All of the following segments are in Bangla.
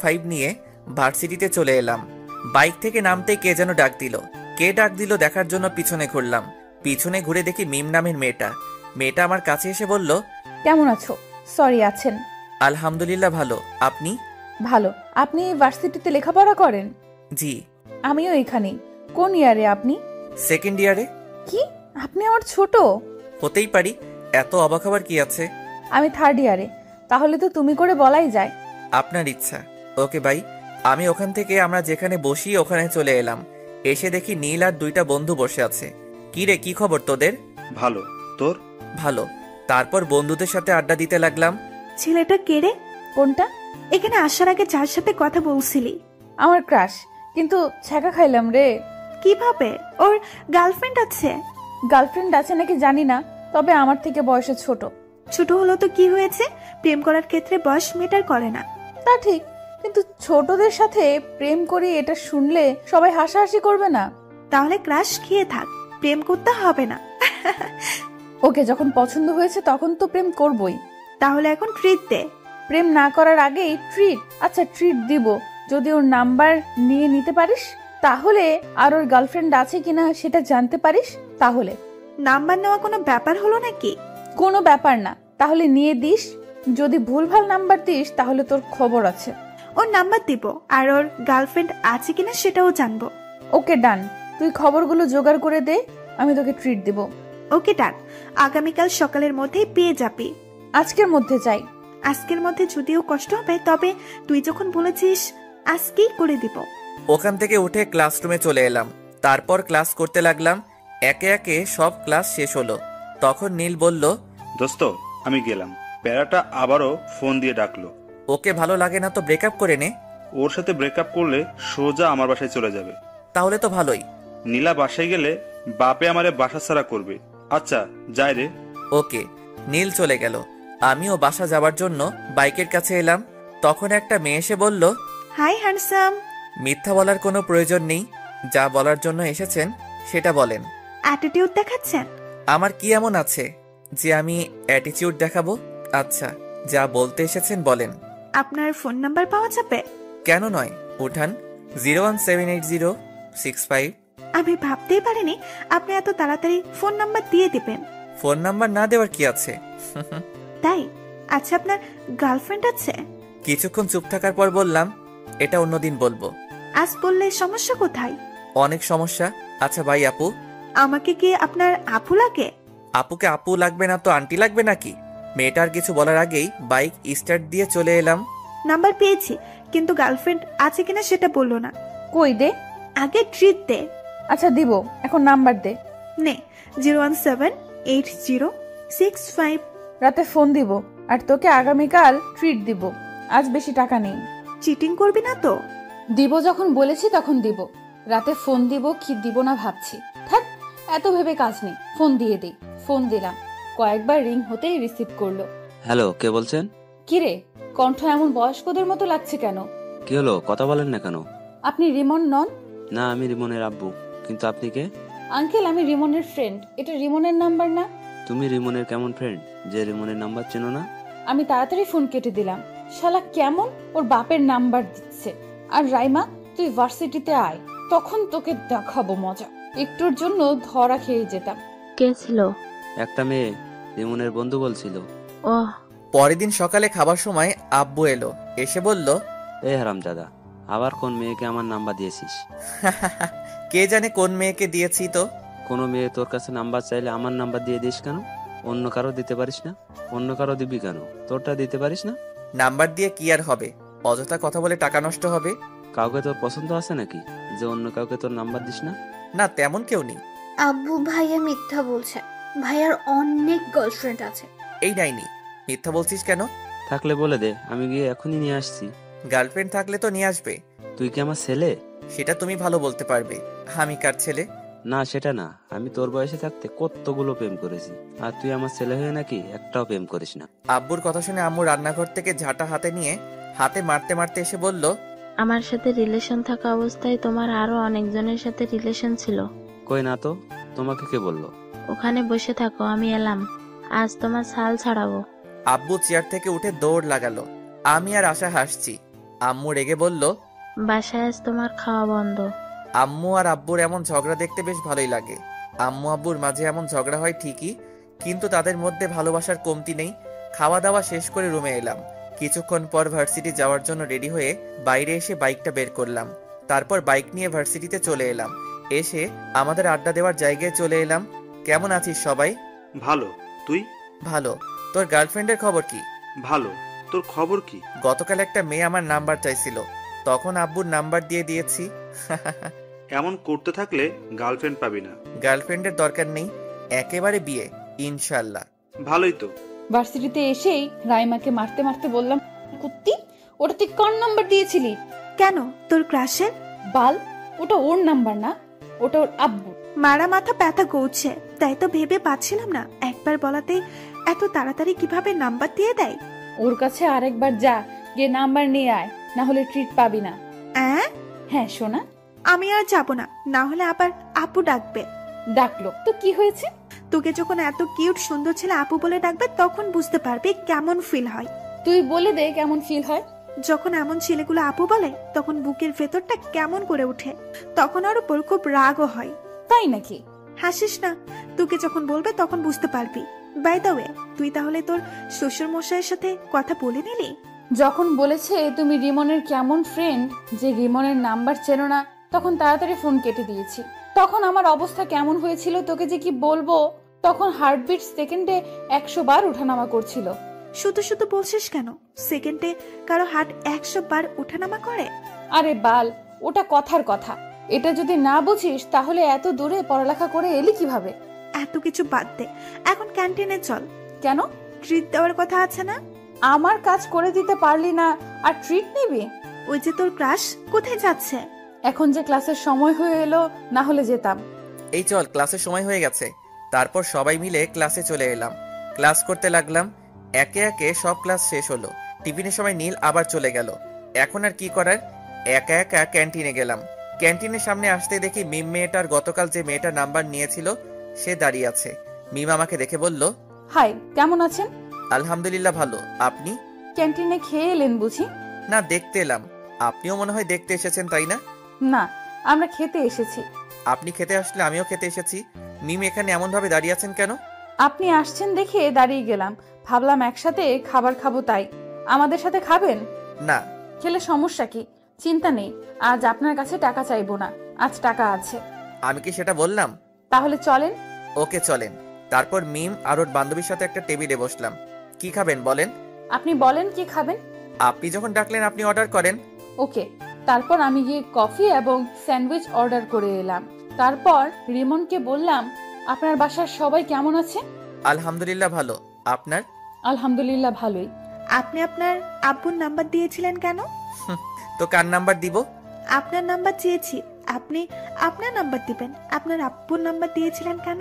5 নিয়ে ভার্সিটিতে চলে এলাম। বাইক থেকে নামতেই কে যেন ডাক দিল। কে ডাক দিল দেখার জন্য পিছনে ঘুরলাম। পিছনে ঘুরে দেখি মিম নামের মেয়েটা। মেয়েটা আমার কাছে এসে বলল, কেমন আছো? সরি, আছেন? আলহামদুলিল্লাহ ভালো, আপনি? ভালো। আপনি এই ভার্সিটিতে লেখাপড়া করেন? জি। আমিও এখানেই। কোন ইয়ারে আপনি? সেকেন্ড ইয়ারে। কি, আপনি আমার ছোট? হতেই পারি, এত অবাক হবার কি আছে? আমি থার্ড ইয়ারে। তাহলে তো তুমি করে বলাই যায়। আপনার ইচ্ছা। ওকে ভাই। আমি ওখান থেকে আমরা যেখানে বসি ওখানে চলে এলাম। এসে দেখি নীল আর 2টা বন্ধু বসে আছে। কি রে, কি খবর তোদের? ভালো, তোর? ভালো। তারপর বন্ধুদের সাথে আড্ডা দিতে লাগলাম। ছেলেটা কে রে? কোনটা? এখানে আসার আগে যার সাথে কথা বলছিলি। আমার ক্রাশ, কিন্তু ছ্যাঁকা খাইলাম রে। কিভাবে? ওর গার্লফ্রেন্ড আছে? গার্লফ্রেন্ড আছে নাকি জানি না, তবে আমার থেকে বয়সে ছোট। ছোট হলো তো কি হয়েছে? প্রেম করার ক্ষেত্রে বয়স মেটার করে না। তা ঠিক, কিন্তু ছোটদের সাথে প্রেম করি এটা শুনলে সবাই হাসাহাসি করবে না? তাহলে ক্রাশ খেয়ে থাক, প্রেম করতে হবে না। ওকে যখন পছন্দ হয়েছে তখন তো প্রেম করবই। তাহলে এখন ট্রিট দে। প্রেম না করার আগেই ট্রিট? আচ্ছা, ট্রিট দিব যদি ওর নাম্বার নিয়ে নিতে পারিস, তাহলে আর ওর গার্লফ্রেন্ড আছে কিনা সেটা জানতে পারিস, তাহলে। নাম্বার নেওয়া কোনো ব্যাপার হলো নাকি? কোনো ব্যাপার না, তাহলে নিয়ে দিস। যদি ভুলভাল নাম্বার দিস তাহলে তোর খবর আছে। ওর নাম্বার দিব, আর ওর গার্লফ্রেন্ড আছে কিনা সেটাও জানবো। ওকে ডান, তুই খবরগুলো জোগাড় করে দে, আমি তোকে ট্রিট দিব। ওকে ডান, আগামীকাল সকালের মধ্যেই পেয়ে যাবি। আজকের মধ্যে চাই। আজকের মধ্যে যদিও কষ্ট হবে, তবে তুই যখন বলেছিস আজকেই করে দিব। ওখান থেকে উঠে ক্লাসরুমে চলে এলাম। তারপর ক্লাস করতে লাগলাম। একে একে সব ক্লাস শেষ হলো। তখন নীল বলল, দোস্ত আমি গেলাম। প্যারাটা আবারও ফোন দিয়ে ডাকলো। ওকে ভালো লাগে না তো ব্রেকআপ করে নে। ওর সাথে ব্রেকআপ করলে সোজা আমার বাসায় চলে যাবে। তাহলে তো ভালোই। নীলা বাসায় গেলে বাপে আমারে বাসা ছাড়া করবে। আচ্ছা যাই রে। ওকে। নীল চলে গেল। আমিও বাসা যাবার জন্য বাইকের কাছে এলাম। তখন একটা মেয়ে এসে বলল, হাই হ্যান্ডসাম। মিথ্যা বলার কোনো প্রয়োজন নেই, যা বলার জন্য এসেছেন সেটা বলেন। অ্যাটিটিউড দেখাচ্ছেন? আমার কি এমন আছে যে আমি অ্যাটিটিউড দেখাবো? আচ্ছা, যা বলতে এসেছেন বলেন। আপনার ফোন নাম্বার পাওয়া যাবে? কেন নয়, উঠান। 0178065। আমি ভাবতেই পারিনি আপনি এত তাড়াতাড়ি ফোন নাম্বার দিয়ে দিবেন। ফোন নাম্বার না দেওয়ার কি আছে? তাই? আচ্ছা, আপনার গার্লফ্রেন্ড আছে? কিছুক্ষণ চুপ থাকার পর বললাম, এটা অন্যদিন বলবো। আজ বললে সমস্যা কোথায়? অনেক সমস্যা। আচ্ছা ভাই, আপু? আমাকে কি আপনার আপু লাগে? আপুকে আপু লাগবে না তো আন্টি লাগবে নাকি? মেয়েটার কিছু বলার আগেই বাইক স্টার্ট দিয়ে চলে এলাম। নাম্বার পেয়েছি, কিন্তু গার্লফ্রেন্ড আছে কিনা সেটা বললো না। কই দে। আগে ট্রিট দে। আচ্ছা দিব, এখন নাম্বার দে। নে, 0178065। রাতে ফোন দিব, আর তোকে আগামীকাল ট্রিট দিব। আজ বেশি টাকা নেই। চিটিং করবি না তো? দিব যখন বলেছি তখন দিব। রাতে ফোন দিব কি দিব না ভাবছি। থাক, এত ভেবে কাজ নেই, ফোন দিয়ে দিই। ফোন দিলাম, কয়েকবার রিং হতেই রিসিভ করলো। হ্যালো, কে বলছেন? কিরে, কণ্ঠ এমন বয়স্কদের মতো লাগছে কেন? কি হলো, কথা বলেন না কেন? আপনি রিমন নন? না, আমি রিমনের আব্বু। কিন্তু আপনি কে? আঙ্কেল, আমি রিমনের ফ্রেন্ড। এটা রিমনের নাম্বার না? তুমি রিমনের কেমন ফ্রেন্ড যে রিমনের নাম্বার চেনো না? আমি তাড়াতাড়ি ফোন কেটে দিলাম। শালা কেমন ওর বাপের নাম্বার দিচ্ছে। আর রাইমা, তুই ভার্সিটিতে আয়, তখন তোকে দেখাবো মজা। একটুর জন্য ধরা খেয়ে যেতাম। কে ছিল? একটা মেয়ে, রিমনের বন্ধু বলছিল। ওহ। পরের দিন সকালে খাবার সময় আব্বু এলো। এসে বলল, এই হারামজাদা, আবার কোন মেয়েকে আমার নাম্বার দিয়েছিস? কে জানে কোন মেয়েকে দিয়েছি তো। কোনো মেয়ে তোর কাছে নাম্বার চাইলে আমার নাম্বার দিয়ে দিস কেন? অন্য কারো দিতে পারিস না? অন্য কারো দিবি কেন? তোরটা দিতে পারিস না? নাম্বার দিয়ে কি আর হবে, অযথা কথা বলে টাকা নষ্ট হবে। কাউকে তোর পছন্দ আছে নাকি যে অন্য কাউকে তোর নাম্বার দিস না? না, তেমন কেউ নেই। আব্বু, ভাইয়া মিথ্যা বলছে। ভাইয়ার অনেক গার্লফ্রেন্ড আছে। এই নাইনি, মিথ্যা বলছিস কেন? থাকলে বলে দে, আমি গিয়ে এখনই নিয়ে আসছি। গার্লফ্রেন্ড থাকলে তো নিয়ে আসবে। তুই কি আমার ছেলে? সেটা তুমি ভালো বলতে পারবে। আমি কার ছেলে? না, সেটা না। আমি তোর বয়সে থাকতে কতগুলো প্রেম করেছি, আর তুই আমার ছেলে হয়ে নাকি একটাও প্রেম করিস না। আব্বুর কথা শুনে আম্মু রান্নাঘর থেকে ঝাঁটা হাতে নিয়ে হাতে মারতে মারতে এসে বলল, আমার সাথে রিলেশন থাকা অবস্থায় তোমার আরো অনেকজনের সাথে রিলেশন ছিল। কই না তো, তোমাকে কে বললো? ওখানে বসে থাকো, আমি এলাম। আজ তোমার ছাল ছাড়াবো। আব্বু চেয়ার থেকে উঠে দৌড় লাগালো। আমি আর আশা হাসছি। আম্মু রেগে বলল, বাসায় আজ তোমার খাওয়া বন্ধ। আম্মু আর আব্বুর এমন ঝগড়া দেখতে বেশ ভালোই লাগে। আম্মু আব্বুর মাঝে এমন ঝগড়া হয় ঠিকই, কিন্তু তাদের মধ্যে ভালোবাসার কমতি নেই। খাওয়া দাওয়া শেষ করে রুমে এলাম। কিছুক্ষণ পর ভার্সিটি যাওয়ার জন্য রেডি হয়ে বাইরে এসে বাইকটা বের করলাম। তারপর বাইক নিয়ে ভার্সিটিতে চলে এলাম। এসে আমাদের আড্ডা দেওয়ার জায়গায় চলে এলাম। কেমন আছিস সবাই? ভালো। তুই? ভালো। তোর গার্লফ্রেন্ডের খবর কি? ভালো। তোর খবর কি? গতকাল একটা মেয়ে আমার নাম্বার চাইছিল, তখন আব্বুর নাম্বার দিয়ে দিয়েছি। এমন করতে থাকলে গার্লফ্রেন্ড পাবি না। গার্লফ্রেন্ডের দরকার নেই, একেবারে বিয়ে ইনশাল্লাহ। ভালোই তো। ভার্সিটিতে এসেই রাইমাকে মারতে মারতে বললাম, কুত্তি, ওটা তুই কার নাম্বার দিয়েছিলি? কেন, তোর ক্রাশের? বাল, ওটা ওর নাম্বার না, ওটা ওর আব্বু। মারা মাথা ব্যথা করছে, তাই তো ভেবে পাচ্ছিলাম না একবার বলাতে এত তাড়াতাড়ি কিভাবে নাম্বার দিয়ে দেয়। ওর কাছে আরেকবার যা, গিয়ে নাম্বার নিয়ে আয়, না হলে ট্রিট পাবি না। হ্যাঁ সোনা। আমি আর যাব না, না হলে আবার আপু ডাকবে। ডাকলো তো কি হয়েছে? তোকে যখন এত কিউট সুন্দর ছেলে আপু বলে ডাকবে তখন বুঝতে পারবি কেমন ফিল হয়। তুই বলে দে কেমন ফিল হয়। যখন এমন ছেলেগুলো আপু বলে তখন বুকের ভেতরটা কেমন করে ওঠে, তখন ওর উপর খুব রাগও হয়। তাই নাকি? হাসিস না, তোকে যখন বলবে তখন বুঝতে পারবি। বাই দ্য ওয়ে, তুই তাহলে তোর শ্বশুর মশাইয়ের সাথে কথা বলে নিলি? যখন বলেছে তুমি রিমনের কেমন ফ্রেন্ড, যে রিমনের নাম্বার চেনো না, তখন তাড়াতাড়ি ফোন কেটে দিয়েছি। তখন আমার অবস্থা কেমন হয়েছিল তোকে যে কি বলবো। তখন হার্টবিট সেকেন্ডে 100 বার ওঠানামা করছিল। শুধু শুধু বলছিস কেন? সেকেন্ডে কারো হার্ট 100 বার ওঠানামা করে? আরে বাল, ওটা কথার কথা। এটা যদি না বুঝিস তাহলে এত দূরে পড়ালেখা করে এলি কিভাবে? এত কিছু বাদ দে, এখন ক্যান্টিনে চল। কেন? ট্রিট দেওয়ার কথা আছে না? আমার কাজ করে দিতে পারলি না আর ট্রিট নিবি? ওই যে তোর ক্রাশ কোথায় যাচ্ছে? এখন যে ক্লাসের সময় হয়ে এলো, না হলে যেতাম। এই চল, ক্লাসের সময় হয়ে গেছে। তারপর সবাই মিলে ক্লাসে চলে এলাম। ক্লাস করতে লাগলাম। একে একে সব ক্লাস শেষ হলো। টিফিনের সময় নীল আবার চলে গেল। এখন আর কি করার, একা একা ক্যান্টিনে গেলাম। ক্যান্টিনের সামনে আসতে দেখি মিম মেয়েটার গতকাল যে মেয়েটা নাম্বার নিয়েছিল সে দাঁড়িয়ে আছে। মিম আমাকে দেখে বলল, হাই, কেমন আছেন? আলহামদুলিল্লাহ ভালো, আপনি? ক্যান্টিনে খেয়ে এলেন বুঝি? না, দেখতে এলাম। আপনিও মনে হয় দেখতে এসেছেন, তাই না? না, আমরা খেতে এসেছি। আপনি খেতে আসলে আমিও খেতে এসেছি। মিম এখানে এমন ভাবে দাঁড়িয়ে আছেন কেন? আপনি আসছেন দেখে দাঁড়িয়ে গেলাম, ভাবলাম একসাথে খাবার খাবো তাই। আমাদের সাথে খাবেন? না। খেলে সমস্যা কি? চিন্তা নেই, আজ আপনার কাছে টাকা চাইবো না, আজ টাকা আছে। আমি কি সেটা বললাম? তাহলে চলেন। ওকে চলেন। তারপর মিম আর ওর বান্ধবীর সাথে একটা টেবিলে বসলাম। কি খাবেন বলেন? আপনি বলেন কি খাবেন। আপনি যখন ডাকলেন আপনি অর্ডার করেন। ওকে। তারপর আমি গিয়ে কফি এবং স্যান্ডউইচ অর্ডার করে এলাম। তারপর রিমনকে বললাম, আপনার বাসার সবাই কেমন আছে? আলহামদুলিল্লাহ ভালো, আপনার? আলহামদুলিল্লাহ ভালোই। আপনি আপনার আব্বুর নাম্বার দিয়েছিলেন কেন? তো কার নাম্বার দিব? আপনার নাম্বার চেয়েছি, আপনি আপনার নাম্বার দিবেন। আপনার আব্বুর নাম্বার দিয়েছিলেন কেন?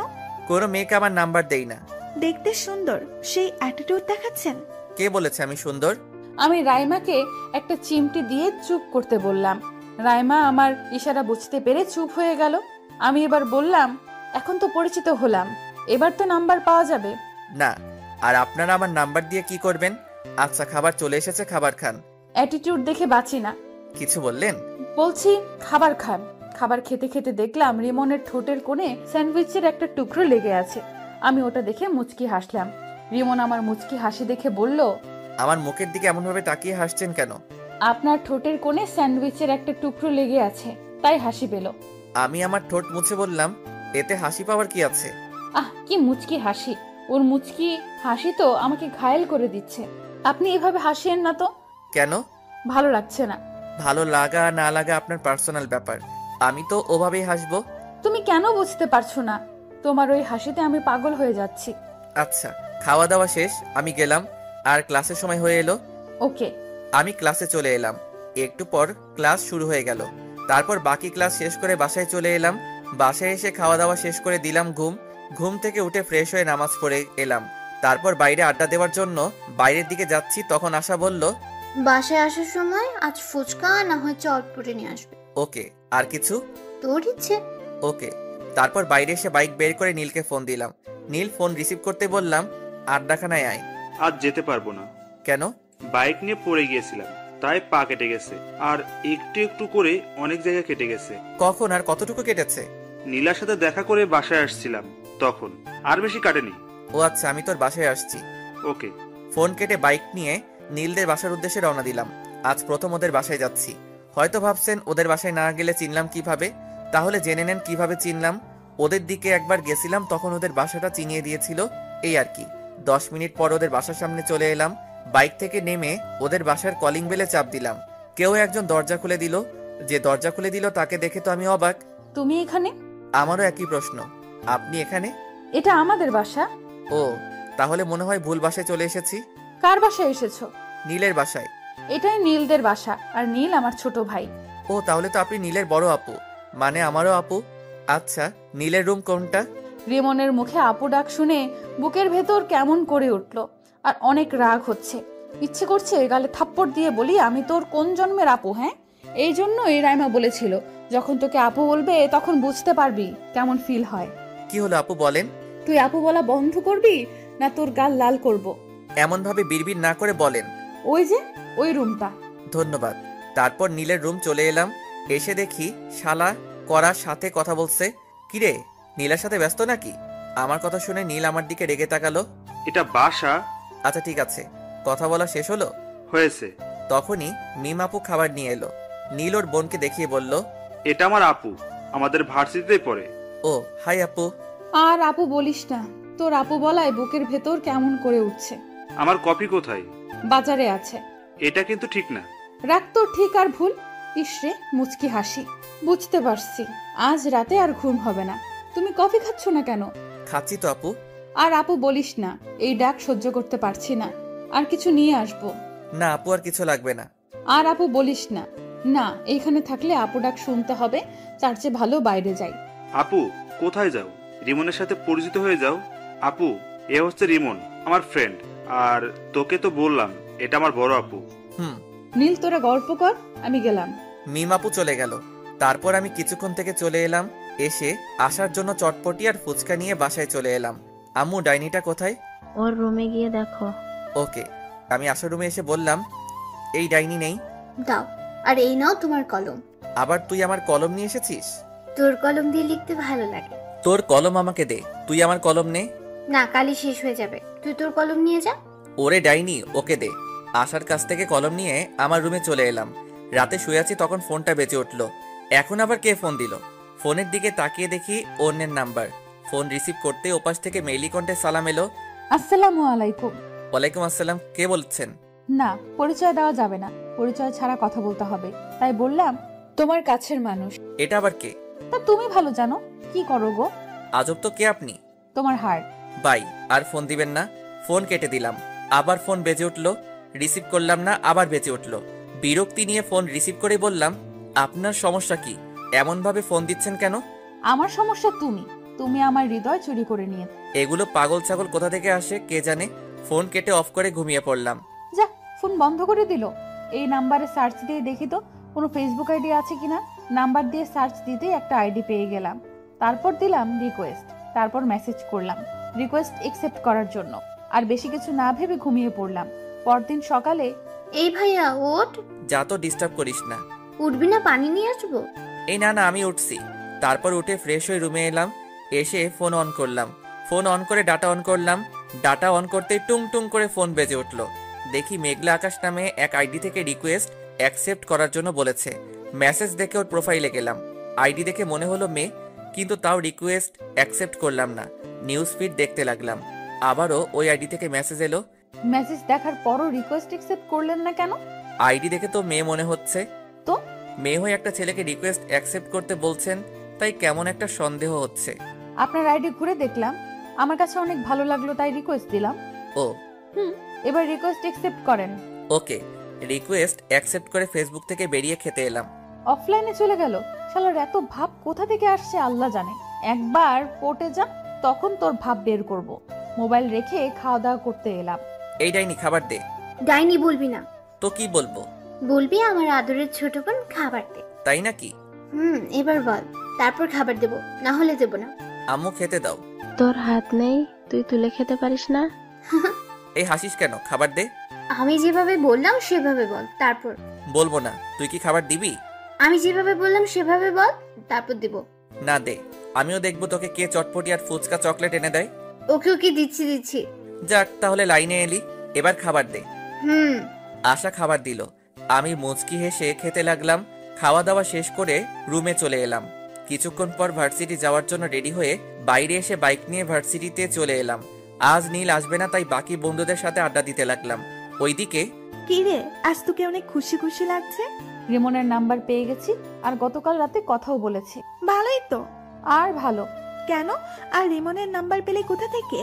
কোনো মেয়েকে আমার নাম্বার দেই না। দেখতে সুন্দর, সেই অ্যাটিটিউড দেখাচ্ছেন। কে বলেছে আমি সুন্দর? আমি রাইমাকে একটা চিমটি দিয়ে চুপ করতে বললাম। রাইমা আমার ইশারা বুঝতে পেরে চুপ হয়ে গেল। আমি এবার বললাম, এখন তো পরিচিত হলাম, এবার তো নাম্বার পাওয়া যাবে। না। আর আপনারা আমার নাম্বার দিয়ে কি করবেন? আচ্ছা, খাবার চলে এসেছে, খাবার খান। অ্যাটিটিউড দেখে বাঁচি না। কিছু বললেন? বলছি খাবার খান। খাবার খেতে খেতে দেখলাম রিমনের ঠোঁটের কোণে স্যান্ডউইচের একটা টুকরো লেগে আছে। আমি ওটা দেখে মুচকি হাসলাম। রিমন আমার মুচকি হাসি দেখে বলল, আমার মুখের দিকে এমন ভাবে তাকিয়ে হাসছেন কেন? আপনার ঠোঁটের কোণে স্যান্ডউইচের একটা টুকরো লেগে আছে, তাই হাসি পেল। আমি আমার ঠোঁট মুছে বললাম, এতে হাসি পাওয়ার কি আছে? আহ, কি মুচকি হাসি! ওর মুচকি হাসি তো আমাকে ঘায়েল করে দিচ্ছে। আপনি এভাবে হাসিয়েন না তো। কেন? ভালো লাগছে না। ভালো লাগা না লাগা আপনার পার্সোনাল ব্যাপার, আমি তো ওভাবেই হাসবো। তুমি কেন বুঝতে পারছো না? তোমার ওই হাসিতে আমি পাগল হয়ে যাচ্ছি। আচ্ছা, খাওয়া দাওয়া শেষ, আমি গেলাম। আর ক্লাসের সময় হয়ে এলো। ওকে। আমি ক্লাসে চলে এলাম। একটু পর ক্লাস শুরু হয়ে গেল। তারপর বাকি ক্লাস শেষ করে বাসায় চলে এলাম। বাসায় এসে খাওয়া দাওয়া শেষ করে দিলাম ঘুম। ঘুম থেকে উঠে ফ্রেশ হয়ে নামাজ পড়ে এলাম। তারপর বাইরে আড্ডা দেওয়ার জন্য বাইরের দিকে যাচ্ছি, তখন আশা বলল, বাসায় আসার সময় আজ ফুচকা না হয় চটপটি নিয়ে আসবে। ওকে। আর কিছু? তোর ইচ্ছে। ওকে। তারপর বাইরে এসে বাইক বের করে নীলকে ফোন দিলাম। নীল ফোন রিসিভ করতে বললাম, আড্ডাখানায় আয়। আজ যেতে পারবো না। কেন? বাইক নিয়ে পড়ে গিয়েছিলাম, তাই পা কেটে গেছে, আর একটু একটু করে অনেক জায়গায় কেটে গেছে। কখন আর কতটুকু কেটেছে? নীলার সাথে দেখা করে বাসায় আসছিলাম তখন, আর বেশি কাটেনি। ও আচ্ছা, আমি তোর বাসায় আসছি। ওকে। ফোন কেটে বাইক নিয়ে নীলদের বাসার উদ্দেশ্যে রওনা দিলাম। আজ প্রথম ওদের বাসায় যাচ্ছি। হয়তো ভাবছেন ওদের বাসায় না গেলে চিনলাম কিভাবে, তাহলে জেনে নেন কিভাবে চিনলাম। ওদের দিকে একবার গেছিলাম, তখন ওদের বাসাটা চিনিয়ে দিয়েছিল, এই আর কি। 10 মিনিট পর ওদের বাসার সামনে চলে এলাম। বাইক থেকে নেমে ওদের বাসার কলিং বেলে চাপ দিলাম। কেউ একজন দরজা খুলে দিল। যে দরজা খুলে দিল তাকে দেখে তো আমি অবাক। তুমি এখানে? আমারও একই প্রশ্ন, আপনি এখানে? এটা আমাদের বাসা। ও, তাহলে মনে হয় ভুল বাসায় চলে এসেছি। কার বাসায় এসেছো? নীলের বাসায়। এটাই নীলদের বাসা, আর নীল আমার ছোট ভাই। ও, তাহলে তো আপনি নীলের বড় আপু, মানে আমারও আপু। আচ্ছা, নীলের রুম কোনটা? রিমনের মুখে আপু ডাক শুনে বুকের ভেতর কেমন করে উঠল, আর অনেক রাগ হচ্ছে। ইচ্ছে করছে গালে থাপ্পড় দিয়ে বলি, আমি তোর কোন জন্মের আপু? হ্যাঁ, এই জন্যই রাইমা বলেছিল যখন তোকে আপু বলবে তখন বুঝতে পারবি কেমন ফিল হয়। কি হলো আপু, বলেন। তুই আপু বলা বন্ধ করবি না তোর গাল লাল করব? এমন ভাবে বিড়বিড় না করে বলেন। ওই যে ওই রুমটা। ধন্যবাদ। তারপর নীলের রুম চলে এলাম। এসে দেখি শালা করার সাথে কথা বলছে। কিরে, নীলের সাথে ব্যস্ত নাকি? আমার কথা শুনে নীল আমার দিকে রেগে তাকালো। এটা বাসা। আচ্ছা ঠিক আছে, কথা বলা শেষ হলো? হয়েছে। তখনই মিম আপু খাবার নিয়ে এলো। নীল ওর বোনকে দেখিয়ে বলল, এটা আমার আপু, আমাদের ভার্সিটিতেই পড়ে। ও হাই আপু। আর আপু বলিস না, তোর আপু বলায় বুকের ভেতর কেমন করে উঠছে। আমার কপি কোথায়? বাজারে আছে। এটা কিন্তু ঠিক না। রাগ তোর ঠিক আর ভুল। ইসরে মুচকি হাসি। বুঝতে পারছি আজ রাতে আর ঘুম হবে না। তুমি কফি খাচ্ছ না কেন? খাচ্ছি তো আপু। আর আপু বলিস না, এই ডাক সহ্য করতে পারছি না। আর কিছু নিয়ে আসবো? না আপু, আর কিছু লাগবে না। আর আপু বলিস না। না, এইখানে থাকলে আপু ডাক শুনতে হবে, তার চেয়ে ভালো বাইরে যাই। আপু কোথায় যাও? রিমনের সাথে পরিচিত হয়ে যাও। আপু, এ হচ্ছে রিমন, আমার ফ্রেন্ড। আর তোকে তো বললাম এটা আমার বড় আপু। হুম। নীল তোরা গল্প কর, আমি গেলাম। মিম আপু চলে গেল। তারপর আমি কিছুক্ষণ থেকে চলে এলাম। এসে আসার জন্য চটপটি আর ফুচকা নিয়ে বাসায় চলে এলাম। আম্মু, ডাইনিটা কোথায়? ওর রুমে গিয়ে দেখো। ওকে। আমি আসার রুমে এসে বললাম, এই ডাইনি নেই। দাও, আর এই নাও তোমার কলম। আবার তুই আমার কলম নিয়ে এসেছিস? তোর কলম দিয়ে লিখতে ভালো লাগে। তোর কলম আমাকে দে, তুই আমার কলম নে। না, কালি শেষ হয়ে যাবে, তুই তোর কলম নিয়ে যা। ওরে ডাইনি, ওকে দে। আসার কাছ থেকে কলম নিয়ে আমার রুমে চলে এলাম। রাতে শুয়ে আছি, তখন ফোনটা বেজে উঠল। এখন আবার কে ফোন দিল? ফোনের দিকে তাকিয়ে দেখি অন্যের নাম্বার। ফোন রিসিভ করতে ওপাশ থেকে মেইলি কণ্ঠে সালাম এলো। আসসালামু আলাইকুম। ওয়ালাইকুম আসসালাম, কে বলছেন? না, পরিচয় দেওয়া যাবে না, পরিচয় ছাড়া কথা বলতে হবে। তাই বললাম তোমার কাছের মানুষ। এটা আবার কে? তা তুমি ভালো জানো। কি করো গো? আজব তো, কে আপনি? তোমার হার্ট। বাই, আর ফোন দিবেন না। ফোন কেটে দিলাম। আবার ফোন বেজে উঠল। রিসিভ করলাম না, আবার বেজে উঠল। বিরক্তি নিয়ে ফোন রিসিভ করে বললাম, আপনার সমস্যা কি? এমন ভাবে ফোন দিচ্ছেন কেন? আমার সমস্যা তুমি। তুমি আমার হৃদয় চুরি করে নিয়ে। এগুলো পাগল ছাগল কোথা থেকে আসে কে জানে। ফোন কেটে অফ করে ঘুমিয়ে পড়লাম। যা, ফোন বন্ধ করে দিল। এই নাম্বারে সার্চ দিয়ে দেখি তো কোনো ফেসবুক আইডি আছে কিনা। নাম্বার দিয়ে সার্চ দিতেই একটা আইডি পেয়ে গেলাম। তারপর দিলাম রিকোয়েস্ট, তারপর মেসেজ করলাম রিকোয়েস্ট একসেপ্ট করার জন্য। আর বেশি কিছু না ভেবে ঘুমিয়ে পড়লাম। পরদিন সকালে, এই ভাইয়া ওঠ। যা তো, ডিস্টার্ব করিস না। উঠবি না, পানি নিয়ে আসবো? এই না না, আমি উঠছি। তারপর উঠে ফ্রেশ হয়ে রুমে এলাম। এসে ফোন অন করলাম। ফোন অন করে ডাটা অন করলাম। ডাটা অন করতে টুং টুং করে ফোন বেজে উঠল। দেখি মেঘলা আকাশ নামে এক আইডি থেকে রিকোয়েস্ট অ্যাকসেপ্ট করার জন্য বলেছে। মেসেজ দেখে ওর প্রোফাইলে গেলাম। আইডি দেখে মনে হলো মেয়ে, কিন্তু তাও রিকোয়েস্ট অ্যাকসেপ্ট করলাম না। নিউজ ফিড দেখতে লাগলাম। আবারও ওই আইডি থেকে মেসেজ এলো। মেসেজ দেখার পরও রিকোয়েস্ট একসেপ্ট করলেন না কেন? আইডি দেখে তো মেয়ে মনে হচ্ছে। তো মেয়ে হয়ে একটা ছেলেকে রিকোয়েস্ট অ্যাকসেপ্ট করতে বলছেন, তাই কেমন একটা সন্দেহ হচ্ছে। আপনার আইডি ঘুরে দেখলাম, আমার কাছে অনেক ভালো লাগলো, তাই রিকোয়েস্ট দিলাম। ও এবার রিকোয়েস্ট একসেপ্ট করেন। ওকে। রিকোয়েস্ট অ্যাকসেপ্ট করে ফেসবুক থেকে বেরিয়ে খেতে এলাম। অফলাইনে চলে গেল। শালার এত ভাব কোথা থেকে আসছে আল্লাহ জানে। একবার কোর্টে যা, তখন তোর ভাব বের করব। মোবাইল রেখে খাওয়া দাওয়া করতে এলাম। এই ডাইনি, খাবার দে। ডাইনি বলবি না। তো কি বলবো? বলবি আমার আদরের ছোট বোন খাবার দে। তাই নাকি? এবার বল, তারপর খাবার দেবো, না হলে দেবো না। আম্মু খেতে দাও। তোর হাত নেই, তুই তুলে খেতে পারিস না? এই হাসিস কেন? খাবার দে। আমি যেভাবে বললাম সেভাবে বল, তারপর। বলবো না। তুই কি খাবার দিবি? আমি যেভাবে বললাম সেভাবে বল, তারপর দিব। না দে, আমিও দেখবো তোকে কে চটপটি আর ফুচকা চকলেট এনে দেয়। ওকে ওকে, দিচ্ছি। যাক, তাহলে লাইনে এলি। এবার খাবার দে। হুম। আশা খাবার দিল। আমি মুচকি হেসে খেতে লাগলাম। খাওয়া দাওয়া শেষ করে রুমে চলে এলাম। কিছুক্ষণ পর ভার্সিটি যাওয়ার জন্য রেডি হয়ে বাইরে এসে বাইক নিয়ে ভার্সিটিতে চলে এলাম। আজ নীল আসবে না, তাই বাকি বন্ধুদের সাথে আড্ডা দিতে লাগলাম। ওইদিকে কি রে, আজ তোকে অনেক খুশি খুশি লাগছে। রিমনের নাম্বার পেয়ে গেছি, আর গতকাল রাতে কথাও বলেছি। ভালোই তো। আর ভালো কেন? আর রিমনের নাম্বার পেলে কোথা থেকে?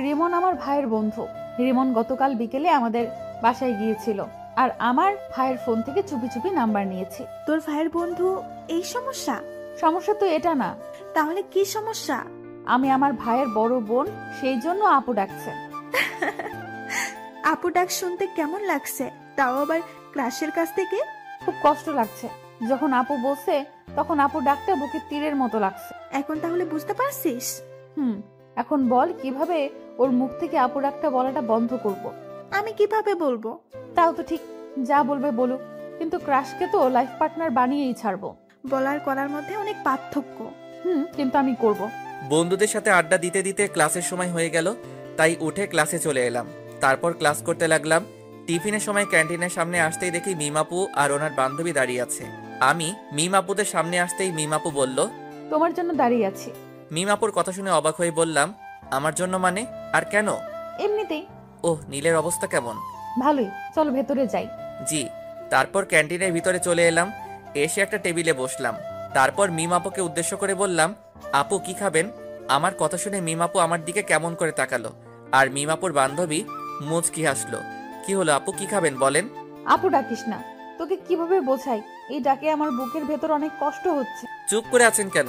রিমন আমার ভাইয়ের বন্ধু। রিমন গতকাল বিকেলে আমাদের বাসায় গিয়েছিল, আর আমার ভাইয়ের ফোন থেকে চুপি চুপি নাম্বার নিয়েছি। তোর ভাইয়ের বন্ধু এই সমস্যা? সমস্যা তো এটা না। তাহলে কি সমস্যা? আমি আমার ভাইয়ের বড় বোন, সেই জন্য আপু ডাকছে। আপু ডাক শুনতে কেমন লাগছে? তাও আবার ক্লাসের কাছ থেকে। খুব কষ্ট লাগছে। যখন আপু বলছে তখন আপু ডাকটা বুকে তীরের মতো লাগছে। এখন তাহলে বুঝতে পারছিস? এখন বল কিভাবে ওর মুখ থেকে আপু ডাকটা বলাটা বন্ধ করব। আমি কিভাবে বলবো? তাও তো ঠিক, যা বলবে বলুক, কিন্তু ক্রাশকে তো লাইফ পার্টনার বানিয়েই ছাড়বো। বলার করার মধ্যে অনেক পার্থক্য। কিন্তু আমি করব। বন্ধুদের সাথে আড্ডা দিতে দিতে ক্লাসের সময় হয়ে গেল, তাই উঠে ক্লাসে চলে এলাম। তারপর ক্লাস করতে লাগলাম। টিফিনের সময় ক্যান্টিনের সামনে আসতেই দেখি মিমাপু আর ওনার বান্ধবী দাঁড়িয়ে আছে। আমি মিমাপুদের সামনে আসতেই মিমাপু বলল, তোমার জন্য দাঁড়িয়ে আছি। মিমাপুর কথা শুনে অবাক হয়ে বললাম, আমার জন্য মানে? আর কেন? এমনিতেই। ওহ, নীলের অবস্থা কেমন? ভালোই, চলো ভেতরে যাই। জি। তারপর ক্যান্টিনের ভিতরে চলে এলাম। এসে একটা টেবিলে বসলাম। তারপর মিমাপুকে উদ্দেশ্য করে বললাম, আপু কি খাবেন? আমার কথা শুনে মিমাপু আমার দিকে কেমন করে তাকালো, আর মিমাপুর বান্ধবী মুচকি হাসলো। কি হলো আপু, কি খাবেন বলেন? আপু ডাকিস না, তোকে কিভাবে বোঝাই? এই ডাকে আমার বুকের ভেতর অনেক কষ্ট হচ্ছে। চুপ করে আছেন কেন?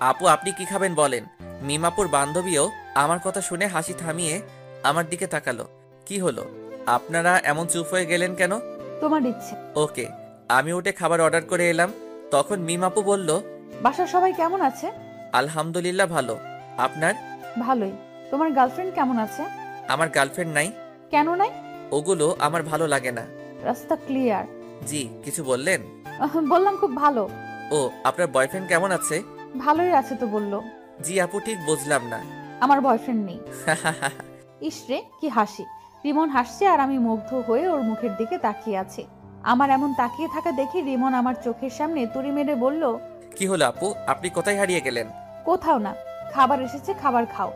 আপু আপনি কি খাবেন বলেন? মিমাপুর বান্ধবীও আমার কথা শুনে হাসি থামিয়ে আমার দিকে তাকালো। কি হলো, আপনারা এমন চুপ হয়ে গেলেন কেন? তোমার ইচ্ছে। ওকে। আমি উঠে খাবার অর্ডার করে এলাম। তখন মিমাপু বলল, বাসার সবাই কেমন আছে? আলহামদুলিল্লাহ ভালো। আপনার? ভালোই। তোমার গার্লফ্রেন্ড কেমন আছে? আমার গার্লফ্রেন্ড নাই। কেন নাই? ওগুলো আমার ভালো লাগে না। রাস্তা ক্লিয়ার। জি, কিছু বললেন? বললাম খুব ভালো। ও, আপনার বয়ফ্রেন্ড কেমন আছে? ভালোই আছে তো বললো। জি আপু, ঠিক বুঝলাম না। আমার বয়ফ্রেন্ড নেই। ইসরে কি হাসি! রিমন হাসছে আর আমি মুগ্ধ হয়ে ওর মুখের দিকে তাকিয়ে আছি। আমার এমন তাকিয়ে থাকা দেখে রিমন আমার চোখের সামনে তুড়ি মেরে বলল, কি হলো আপু, আপনি কোথায় হারিয়ে গেলেন? কোথাও না, খাবার এসেছে, খাবার খাও।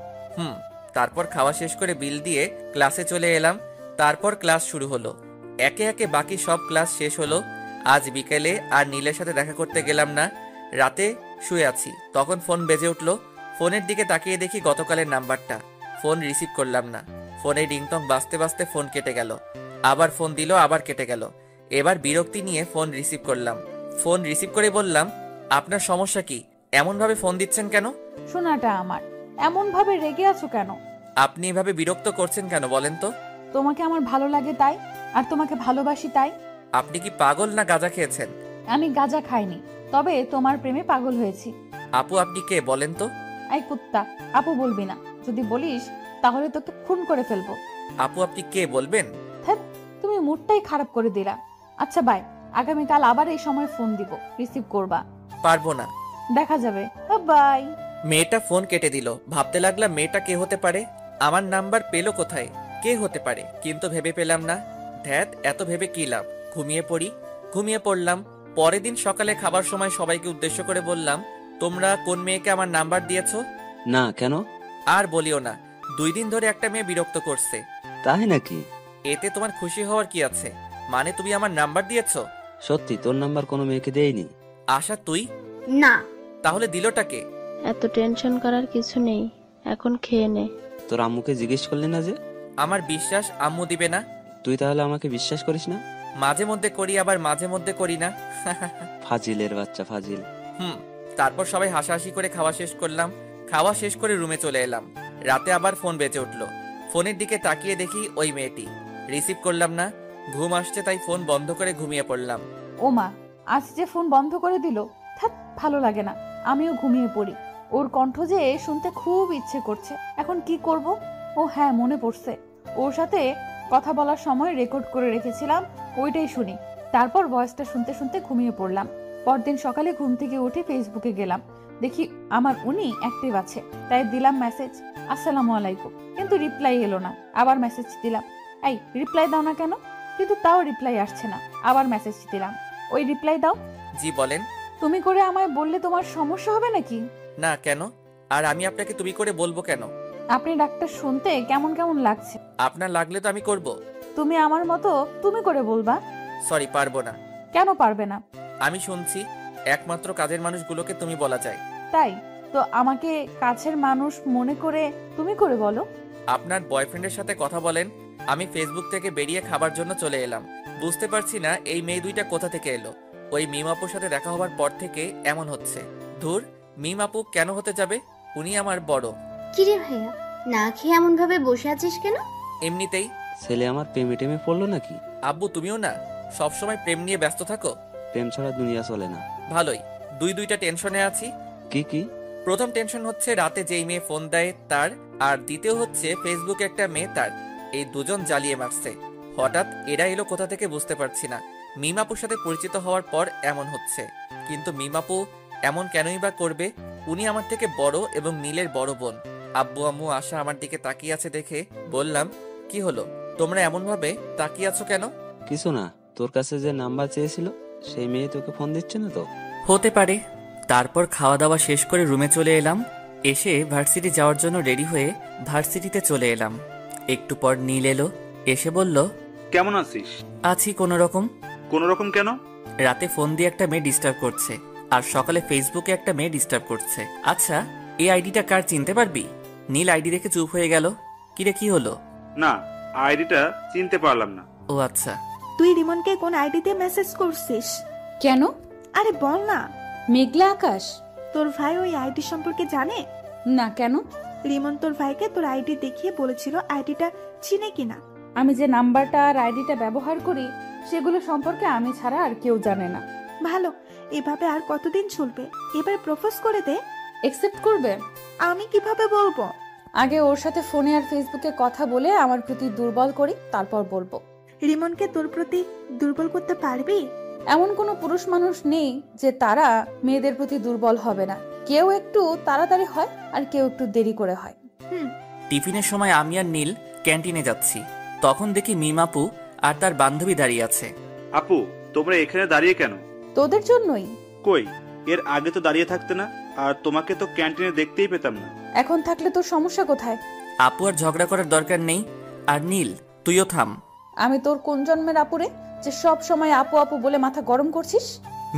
তারপর খাওয়া শেষ করে বিল দিয়ে ক্লাসে চলে এলাম। তারপর ক্লাস শুরু হলো। একে একে বাকি সব ক্লাস শেষ হলো। আজ বিকেলে আর নীলের সাথে দেখা করতে গেলাম না। রাতে শুয়ে আছি, তখন ফোন বেজে উঠলো। ফোনের দিকে তাকিয়ে দেখি গতকালের নাম্বারটা। ফোন রিসিভ করলাম না। ফোনে রিংটং বাজতে বাজতে ফোন কেটে গেল। আবার ফোন দিল, আবার কেটে গেল। এবার বিরক্তি নিয়ে ফোন রিসিভ করলাম। ফোন রিসিভ করে বললাম, আপনার সমস্যা কি? এমন ভাবে ফোন দিচ্ছেন কেন? শোনাটা আমার, এমন ভাবে রেগে আছো কেন? আপনি এভাবে বিরক্ত করছেন কেন বলেন তো? তোমাকে আমার ভালো লাগে তাই, আর তোমাকে ভালোবাসি তাই। আপনি কি পাগল না গাঁজা খেয়েছেন? আমি গাঁজা খাইনি, তবে তোমার প্রেমে পাগল হয়েছি। আপু আপনি কে বলেন তো? এই কুত্তা, আপু বলবি না। যদি বলিস তাহলে তোকে খুন করে ফেলবো। আপু আপনি কে বলবেন? ধ্যাৎ, তুমি মুডটাই খারাপ করে দিলা। আচ্ছা বাই, আগামীকাল আবার এই সময় ফোন দিব, রিসিভ করবা। পারবো না। দেখা যাবে। বাই। মেয়েটা ফোন কেটে দিল। ভাবতে লাগলাম মেয়েটা কে হতে পারে, আমার নাম্বার পেলো কোথায়, কে হতে পারে, কিন্তু ভেবে পেলাম না। ধ্যাত, এত ভেবে কি লাভ, ঘুমিয়ে পড়ি। ঘুমিয়ে পড়লাম। পরের দিন সকালে খাবার সময় সবাইকে উদ্দেশ্য করে বললাম, তোমরা কোন মেয়েকে আমার নাম্বার দিয়েছো? না, কেন? আর বলিও না, 2 দিন ধরে একটা মেয়ে বিরক্ত করছে। তাই নাকি? এতে তোমার খুশি হওয়ার কি আছে? মানে তুমি আমার নাম্বার দিয়েছো? সত্যি তোর নাম্বার কোনো মেয়েকে দেয়নি? আশা তুই? না। তাহলে দিলটাকে? এত টেনশন করার কিছু নেই, এখন খেয়ে নে। তোর আম্মুকে জিজ্ঞেস করলি না যে? আমার বিশ্বাস আম্মু দিবে না। তুই তাহলে আমাকে বিশ্বাস করিস না? মাঝে মধ্যে করি, আবার মাঝে মধ্যে করি না। ফাজিলের বাচ্চা, ফাজিল। তারপর সবাই হাসাহাসি করে খাওয়া শেষ করলাম। খাওয়া শেষ করে রুমে চলে এলাম। রাতে আবার ফোন বেজে উঠলো। ফোনের দিকে তাকিয়ে দেখি ওই মেয়েটি। রিসিভ করলাম না। ঘুম আসছে, তাই ফোন বন্ধ করে ঘুমিয়ে পড়লাম। ও মা, আজ যে ফোন বন্ধ করে দিল। থাক, ভালো লাগে না, আমিও ঘুমিয়ে পড়ি। ওর কণ্ঠ যে শুনতে খুব ইচ্ছে করছে। এখন কি করব? ও হ্যাঁ, মনে পড়ছে, ওর সাথে কথা বলার সময় রেকর্ড করে রেখেছিলাম, ওইটাই শুনি। তারপর ভয়েসটা শুনতে শুনতে ঘুমিয়ে পড়লাম। পরদিন সকালে ঘুম থেকে উঠে ফেসবুকে গেলাম, দেখি আমার উনি অ্যাক্টিভ আছে, তাই দিলাম মেসেজ, আসসালামু আলাইকুম, কিন্তু রিপ্লাই এলো না। আবার মেসেজ দিলাম, এই রিপ্লাই দাও না কেন, কিন্তু তাও রিপ্লাই আসছে না। আবার মেসেজ দিলাম, ওই রিপ্লাই দাও। জি বলেন। তুমি করে আমায় বললে তোমার সমস্যা হবে নাকি? না, কেন? আর আমি আপনাকে তুমি করে বলবো কেন? আপনি ডাক্তার শুনতে কেমন কেমন লাগছে। আপনার লাগলে তো আমি করব। তুমি আমার মতো তুমি করে বলবা। সরি, পারবো না। কেন পারবে না? আমি শুনছি একমাত্র কাজের মানুষগুলোকে তুমি বলা যায়। তাই তো আমাকে কাছের মানুষ মনে করে তুমি করে বলো। আপনার বয়ফ্রেন্ডের সাথে কথা বলেন। আমি ফেসবুক থেকে বেরিয়ে খাবার জন্য চলে এলাম। বুঝতে পারছি না এই মেয়ে দুইটা কোথা থেকে এলো। ওই মিম আপুর সাথে দেখা হবার পর থেকে এমন হচ্ছে। ধুর, মিম আপু কেন হতে যাবে? উনি আমার বড়। কিরে ভাইয়া, না খেয়ে এমন ভাবে বসে আছিস কেন? এমনিতেই। ছেলে আমার প্রেমে টেমে পড়লো নাকি? আব্বু তুমিও না সবসময় প্রেম নিয়ে ব্যস্ত থাকো? প্রেম ছাড়া দুনিয়া চলে না। ভালোই, দুইটা টেনশনে আছি। কি কি? প্রথম টেনশন হচ্ছে রাতে যেই মেয়ে ফোন দেয় তার, আর দ্বিতীয় হচ্ছে ফেসবুকে একটা মেয়ে তার। এই দুজন জ্বালিয়ে মারছে। হঠাৎ এরা এলো কোথা থেকে বুঝতে পারছি না। মিমাপুর সাথে পরিচিত হওয়ার পর এমন হচ্ছে, কিন্তু মিমাপু এমন কেনই বা করবে? উনি আমার থেকে বড় এবং নীলের বড় বোন। আব্বু আম্মু আশা আমার দিকে তাকিয়ে আছে দেখে বললাম, কি হলো, তোমরা এমন ভাবে তাকিয়ে আছো কেন? কিছু না, তোর কাছে যে নাম্বার চেয়েছিল সেই মেয়ে তোকে ফোন দিচ্ছে না তো? হতে পারে। তারপর খাওয়া দাওয়া শেষ করে রুমে চলে এলাম। এসে ভার্সিটি যাওয়ার জন্য রেডি হয়ে ভার্সিটিতে চলে এলাম। একটু পর নীল এলো, এসে বলল, কেমন আছিস? আছি কোনো রকম। কোনো রকম কেন? রাতে ফোন দিয়ে একটা মেয়ে ডিস্টার্ব করছে, আর সকালে ফেসবুকে একটা মেয়ে ডিস্টার্ব করছে। আচ্ছা, এই আইডিটা কার চিনতে পারবি? নীল আইডি দেখে চুপ হয়ে গেল। কিরে, কি হলো? না, আইডিটা চিনতে পারলাম না। ও আচ্ছা। তুই রিমনকে কোন আইডিতে মেসেজ করছিস? কেন? আরে বল না। মেঘলা আকাশ। তোর ভাই ওই আইডি সম্পর্কে জানে? না, কেন? রিমন তোর ভাইকে তোর আইডি দেখিয়ে বলেছিল আইডিটা চিনে কিনা। আমি যে নাম্বারটা আর আইডিটা ব্যবহার করি সেগুলো সম্পর্কে আমি ছাড়া আর কেউ জানে না। ভালো, এভাবে আর কতদিন চলবে? এবার প্রপোজ করে দে। একসেপ্ট করবে? আমি কিভাবে বলবো? আগে ওর সাথে ফোনে আর ফেসবুকে কথা বলে আমার প্রতি দুর্বল করি, তারপর বলবো। রিমনকে তোর প্রতি দুর্বল করতে পারবি? এমন কোনো পুরুষ মানুষ নেই যে তারা মেয়েদের প্রতি দুর্বল হবে না। কেউ একটু তাড়াতাড়ি হয় আর কেউ একটু দেরি করে হয়। টিফিনের সময় আমি আর নীল ক্যান্টিনে যাচ্ছি। তখন দেখি মিমাপু আর তার বান্ধবী দাঁড়িয়ে আছে। আপু, তোমরা এখানে দাঁড়িয়ে কেন? তোদের জন্যই। কই, এর আগে তো দাঁড়িয়ে থাকতে না, আর তোমাকে তো ক্যান্টিনে দেখতেই পেতাম না। এখন থাকলে তোর সমস্যা কোথায়? আপু আর ঝগড়া করার দরকার নেই। আর নীল, তুইও থাম। আমি তোর কোন জন্মের আপুরে যে সব সময় আপু আপু বলে মাথা গরম করছিস?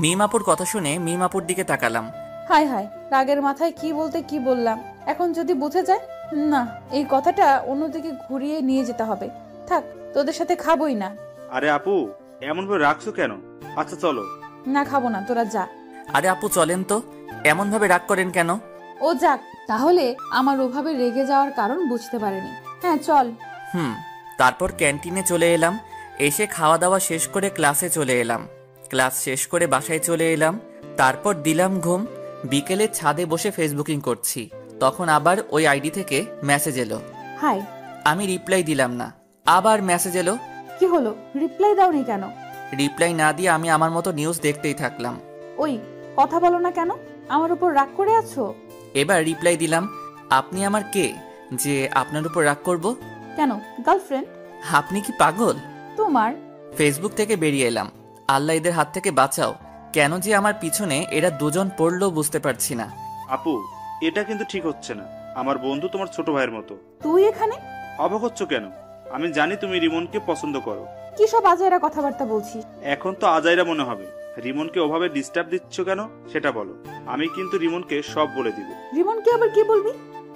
মিমাপুর কথা শুনে মিমাপুর দিকে তাকালাম। হায় হায়, রাগের মাথায় কি বলতে কি বললাম। এখন যদি বুঝে যায়, না, এই কথাটা অন্যদিকে ঘুরিয়ে নিয়ে যেতে হবে। থাক, তোদের সাথে খাবোই না। আরে আপু, এমন ভাবে রাখছো কেন? আচ্ছা চলো। না, খাবো না, তোরা যা। আরে আপু চলেন তো, এমন ভাবে রাগ করেন কেন? ও যাক, তাহলে আমার ওভাবে রেগে যাওয়ার কারণ বুঝতে পারেনি। হ্যাঁ চল। তারপর ক্যান্টিনে চলে এলাম। এসে খাওয়া দাওয়া শেষ করে ক্লাসে চলে এলাম। ক্লাস শেষ করে বাসায় চলে এলাম। তারপর দিলাম ঘুম। বিকেলে ছাদে বসে ফেসবুকিং করছি, তখন আবার ওই আইডি থেকে মেসেজ এলো। হাই। আমি রিপ্লাই দিলাম না। আবার মেসেজ এলো। কি হলো, রিপ্লাই দাওনি কেন? রিপ্লাই না দিয়ে আমি আমার মতো নিউজ দেখতেই থাকলাম। ওই কথা বলো না কেন? আমার উপর রাগ করে আছো? এবার রিপ্লাই দিলাম, আপনি আমার কে যে আপনার উপর রাগ করব? কেন, গার্লফ্রেন্ড? আপনি কি পাগল? তোমার ফেসবুক থেকে বেরিয়ে এলাম। আল্লাহ এদের হাত থেকে বাঁচাও। কেন যে আমার পিছনে এরা দুজন পড়লো বুঝতে পারছি না। আপু, এটা কিন্তু ঠিক হচ্ছে না। আমার বন্ধু তোমার ছোট ভাইয়ের মতো। তুই এখানে? অবাক হচ্ছ কেন? আমি জানি তুমি রিমনকে পছন্দ করো। কি সব আজাইরা কথাবার্তা বলছিস? এখন তো আজাইরা মনে হবে। রিমনকে ওভাবে ডিস্টার্ব দিচ্ছ কেন সেটা বলো। আমি কিন্তু রিমনকে সব বলে দিব। রিমনকে আবার কি বলবি?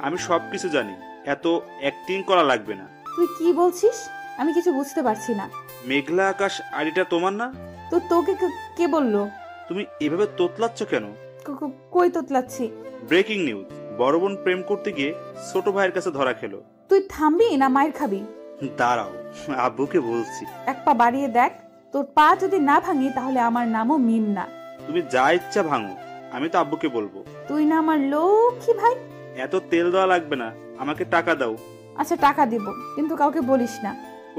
আমি সবকিছু জানি, এত অ্যাক্টিং করা লাগবে না। তুই কি বলছিস? আমি কিছু বুঝতে পারছি না। মেঘলা আকাশ আইডিটা তোমার না? তো তোকে কে বললো? তুমি এভাবে তোতলাচ্ছ কেন? কই তোতলাচ্ছি? ব্রেকিং নিউজ, বড় বোন প্রেম করতে গিয়ে ছোট ভাইয়ের কাছে ধরা খেলো। তুই থামবি না মায়ের খাবি? দাঁড়াও, আব্বুকে বলছি। এক পা বাড়িয়ে দেখ, তোর পা যদি না ভাঙি তাহলে আমার নামও মিম না। তুমি যা ইচ্ছা ভাঙো, আমি তো আব্বুকে বলবো। তুই না আমার লক্ষ্মী ভাই। এত তেল দেওয়া লাগবে না, আমাকে টাকা দাও। আচ্ছা টাকা দিব, কিন্তু কাউকে বলিস না।